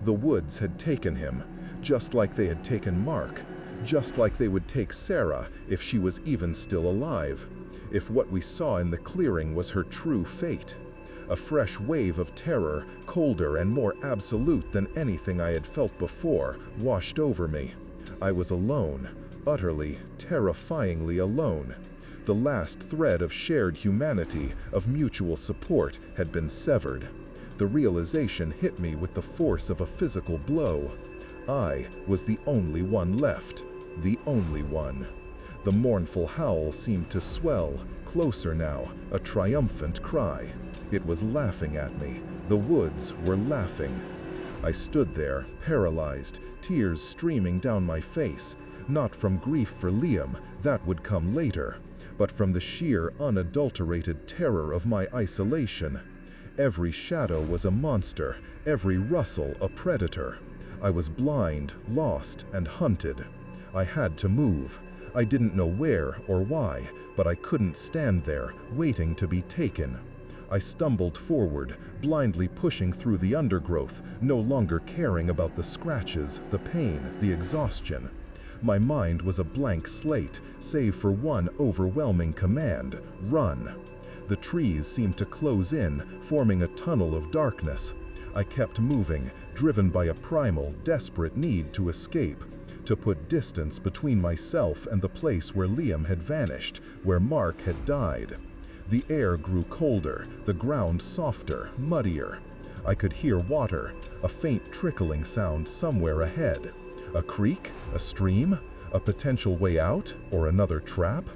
The woods had taken him, just like they had taken Mark, just like they would take Sarah if she was even still alive, if what we saw in the clearing was her true fate. A fresh wave of terror, colder and more absolute than anything I had felt before, washed over me. I was alone, utterly, terrifyingly alone. The last thread of shared humanity, of mutual support, had been severed. The realization hit me with the force of a physical blow. I was the only one left, the only one. The mournful howl seemed to swell, closer now, a triumphant cry. It was laughing at me. The woods were laughing. I stood there, paralyzed, tears streaming down my face, not from grief for Liam, that would come later, but from the sheer, unadulterated terror of my isolation. Every shadow was a monster, every rustle a predator. I was blind, lost, and hunted. I had to move. I didn't know where or why, but I couldn't stand there, waiting to be taken. I stumbled forward, blindly pushing through the undergrowth, no longer caring about the scratches, the pain, the exhaustion. My mind was a blank slate, save for one overwhelming command: run. The trees seemed to close in, forming a tunnel of darkness. I kept moving, driven by a primal, desperate need to escape, to put distance between myself and the place where Liam had vanished, where Mark had died. The air grew colder, the ground softer, muddier. I could hear water, a faint trickling sound somewhere ahead. A creek? A stream? A potential way out? Or another trap?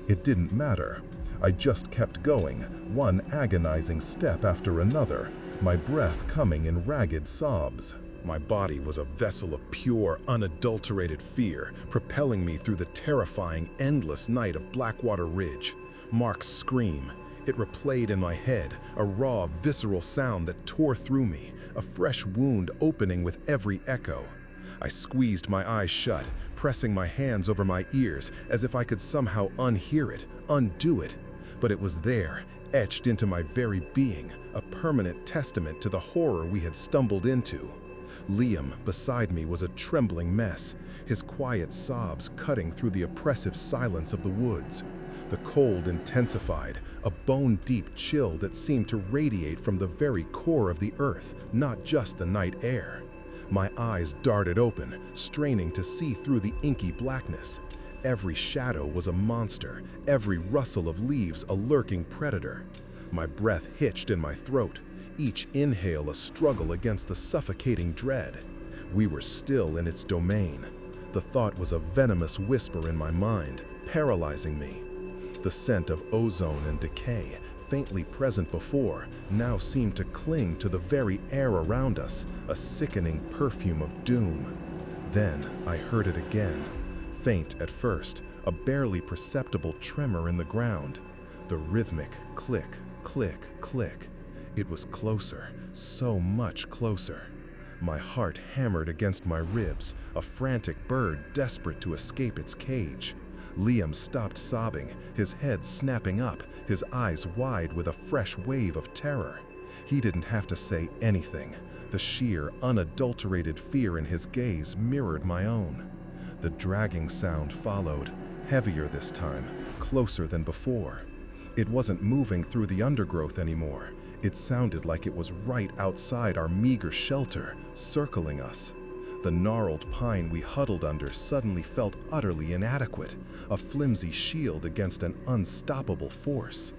It didn't matter. I just kept going, one agonizing step after another, my breath coming in ragged sobs. My body was a vessel of pure, unadulterated fear, propelling me through the terrifying, endless night of Blackwater Ridge. Mark's scream. It replayed in my head, a raw, visceral sound that tore through me, a fresh wound opening with every echo. I squeezed my eyes shut, pressing my hands over my ears as if I could somehow unhear it, undo it. But it was there, etched into my very being, a permanent testament to the horror we had stumbled into. Liam, beside me, was a trembling mess, his quiet sobs cutting through the oppressive silence of the woods. The cold intensified, a bone-deep chill that seemed to radiate from the very core of the earth, not just the night air. My eyes darted open, straining to see through the inky blackness. Every shadow was a monster, every rustle of leaves a lurking predator. My breath hitched in my throat, each inhale a struggle against the suffocating dread. We were still in its domain. The thought was a venomous whisper in my mind, paralyzing me. The scent of ozone and decay, faintly present before, now seemed to cling to the very air around us, a sickening perfume of doom. Then I heard it again. Faint at first, a barely perceptible tremor in the ground. The rhythmic click, click, click. It was closer, so much closer. My heart hammered against my ribs, a frantic bird desperate to escape its cage. Liam stopped sobbing, his head snapping up, his eyes wide with a fresh wave of terror. He didn't have to say anything. The sheer, unadulterated fear in his gaze mirrored my own. The dragging sound followed, heavier this time, closer than before. It wasn't moving through the undergrowth anymore. It sounded like it was right outside our meager shelter, circling us. The gnarled pine we huddled under suddenly felt utterly inadequate, a flimsy shield against an unstoppable force.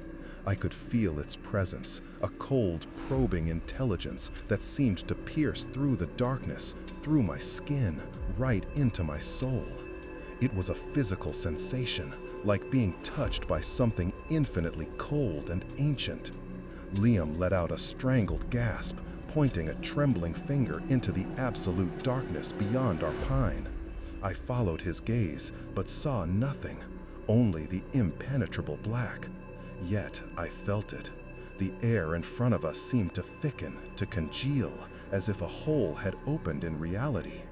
I could feel its presence, a cold, probing intelligence that seemed to pierce through the darkness, through my skin, right into my soul. It was a physical sensation, like being touched by something infinitely cold and ancient. Liam let out a strangled gasp, pointing a trembling finger into the absolute darkness beyond our pine. I followed his gaze, but saw nothing, only the impenetrable black. Yet I felt it. The air in front of us seemed to thicken, to congeal, as if a hole had opened in reality.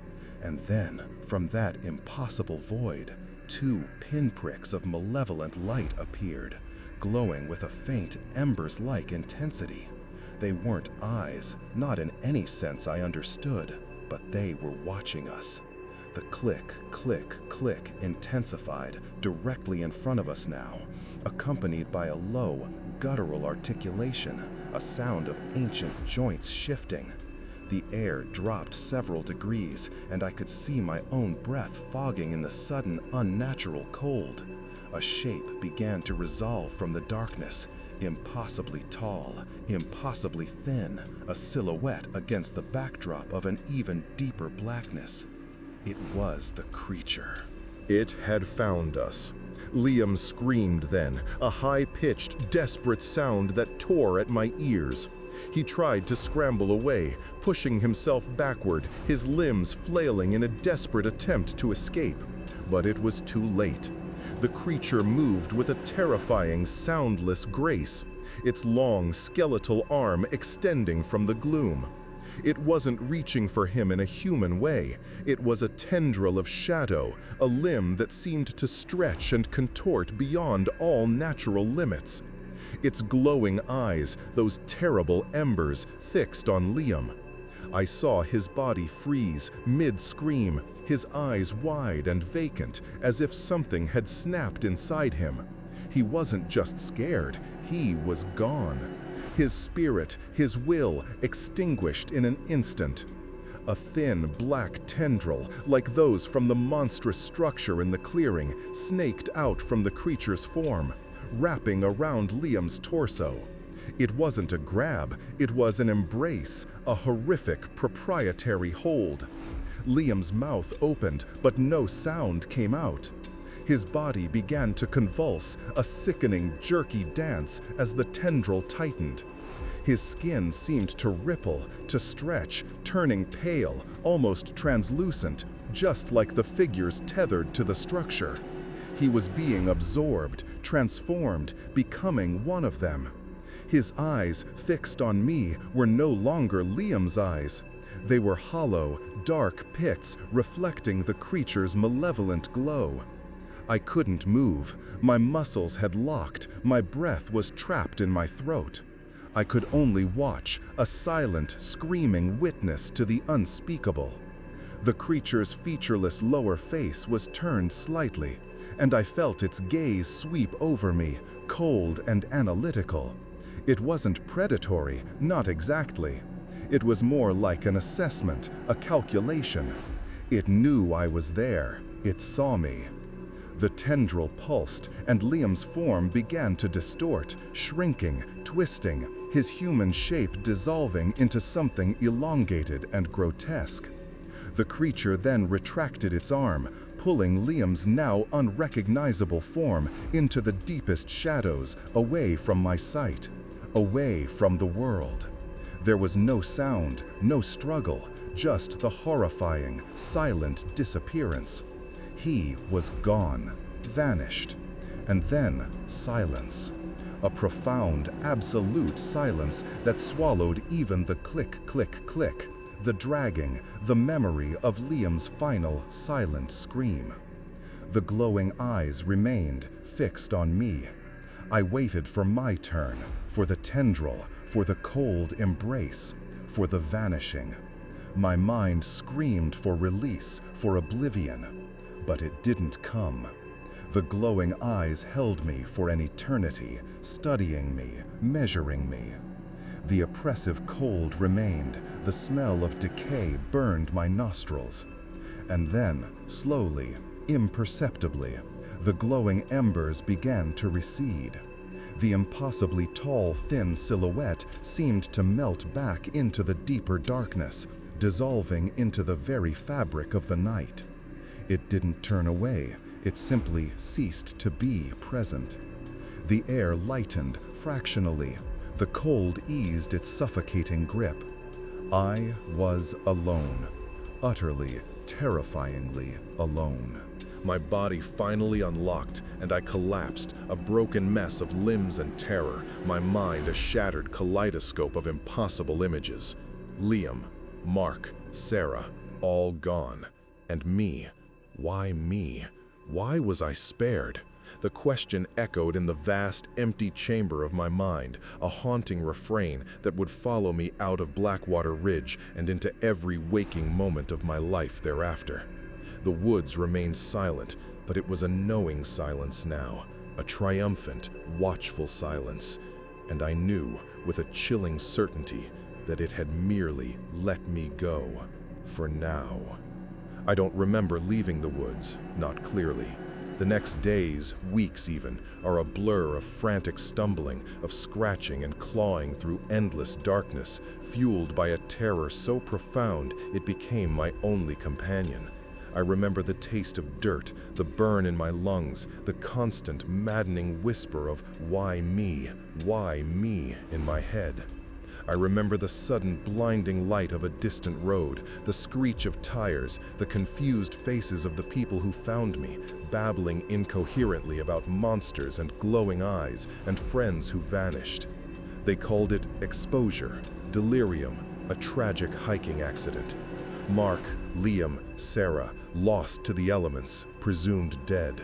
And then, from that impossible void, 2 pinpricks of malevolent light appeared, glowing with a faint, embers-like intensity. They weren't eyes, not in any sense I understood, but they were watching us. The click, click, click intensified directly in front of us now, accompanied by a low, guttural articulation, a sound of ancient joints shifting. The air dropped several degrees, and I could see my own breath fogging in the sudden, unnatural cold. A shape began to resolve from the darkness, impossibly tall, impossibly thin, a silhouette against the backdrop of an even deeper blackness. It was the creature. It had found us. Liam screamed then, a high-pitched, desperate sound that tore at my ears. He tried to scramble away, pushing himself backward, his limbs flailing in a desperate attempt to escape. But it was too late. The creature moved with a terrifying, soundless grace, its long, skeletal arm extending from the gloom. It wasn't reaching for him in a human way. It was a tendril of shadow, a limb that seemed to stretch and contort beyond all natural limits. Its glowing eyes, those terrible embers, fixed on Liam. I saw his body freeze, mid-scream, his eyes wide and vacant, as if something had snapped inside him. He wasn't just scared, he was gone. His spirit, his will, extinguished in an instant. A thin, black tendril, like those from the monstrous structure in the clearing, snaked out from the creature's form, wrapping around Liam's torso. It wasn't a grab, it was an embrace, a horrific, proprietary hold. Liam's mouth opened, but no sound came out. His body began to convulse, a sickening, jerky dance as the tendril tightened. His skin seemed to ripple, to stretch, turning pale, almost translucent, just like the figures tethered to the structure. He was being absorbed, transformed, becoming one of them. His eyes, fixed on me, were no longer Liam's eyes. They were hollow, dark pits reflecting the creature's malevolent glow. I couldn't move. My muscles had locked. My breath was trapped in my throat. I could only watch, a silent, screaming witness to the unspeakable. The creature's featureless lower face was turned slightly, and I felt its gaze sweep over me, cold and analytical. It wasn't predatory, not exactly. It was more like an assessment, a calculation. It knew I was there. It saw me. The tendril pulsed, and Liam's form began to distort, shrinking, twisting, his human shape dissolving into something elongated and grotesque. The creature then retracted its arm, pulling Liam's now unrecognizable form into the deepest shadows, away from my sight, away from the world. There was no sound, no struggle, just the horrifying, silent disappearance. He was gone, vanished, and then silence. A profound, absolute silence that swallowed even the click, click, click, the dragging, the memory of Liam's final, silent scream. The glowing eyes remained fixed on me. I waited for my turn, for the tendril, for the cold embrace, for the vanishing. My mind screamed for release, for oblivion, but it didn't come. The glowing eyes held me for an eternity, studying me, measuring me. The oppressive cold remained, the smell of decay burned my nostrils. And then, slowly, imperceptibly, the glowing embers began to recede. The impossibly tall, thin silhouette seemed to melt back into the deeper darkness, dissolving into the very fabric of the night. It didn't turn away, it simply ceased to be present. The air lightened fractionally, the cold eased its suffocating grip. I was alone, utterly, terrifyingly alone. My body finally unlocked, and I collapsed, a broken mess of limbs and terror, my mind a shattered kaleidoscope of impossible images. Liam, Mark, Sarah, all gone. And me. Why me? Why was I spared? The question echoed in the vast, empty chamber of my mind, a haunting refrain that would follow me out of Blackwater Ridge and into every waking moment of my life thereafter. The woods remained silent, but it was a knowing silence now, a triumphant, watchful silence, and I knew, with a chilling certainty, that it had merely let me go, for now. I don't remember leaving the woods, not clearly. The next days, weeks even, are a blur of frantic stumbling, of scratching and clawing through endless darkness, fueled by a terror so profound it became my only companion. I remember the taste of dirt, the burn in my lungs, the constant, maddening whisper of why me in my head. I remember the sudden blinding light of a distant road, the screech of tires, the confused faces of the people who found me, babbling incoherently about monsters and glowing eyes and friends who vanished. They called it exposure, delirium, a tragic hiking accident. Mark, Liam, Sarah, lost to the elements, presumed dead.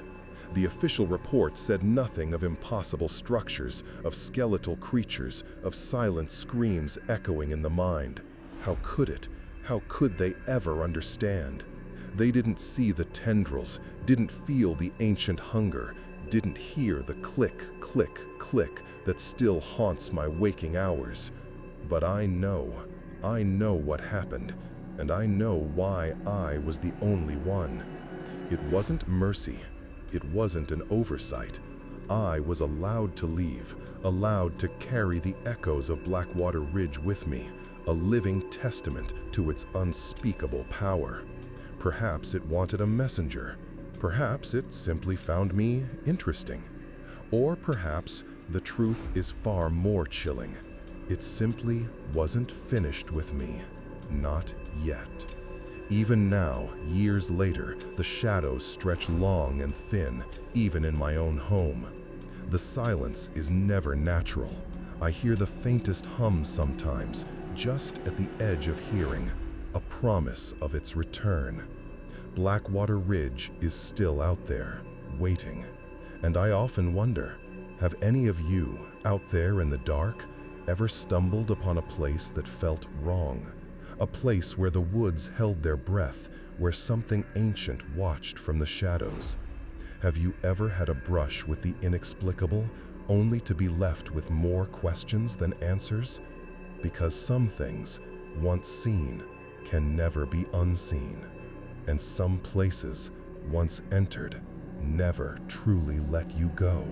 The official report said nothing of impossible structures, of skeletal creatures, of silent screams echoing in the mind. How could it? How could they ever understand? They didn't see the tendrils, didn't feel the ancient hunger, didn't hear the click, click, click that still haunts my waking hours. But I know what happened, and I know why I was the only one. It wasn't mercy. It wasn't an oversight. I was allowed to leave, allowed to carry the echoes of Blackwater Ridge with me, a living testament to its unspeakable power. Perhaps it wanted a messenger. Perhaps it simply found me interesting. Or perhaps the truth is far more chilling. It simply wasn't finished with me. Not yet. Even now, years later, the shadows stretch long and thin, even in my own home. The silence is never natural. I hear the faintest hum sometimes, just at the edge of hearing, a promise of its return. Blackwater Ridge is still out there, waiting. And I often wonder, have any of you, out there in the dark, ever stumbled upon a place that felt wrong? A place where the woods held their breath, where something ancient watched from the shadows. Have you ever had a brush with the inexplicable, only to be left with more questions than answers? Because some things once seen, can never be unseen, and some places, once entered, never truly let you go.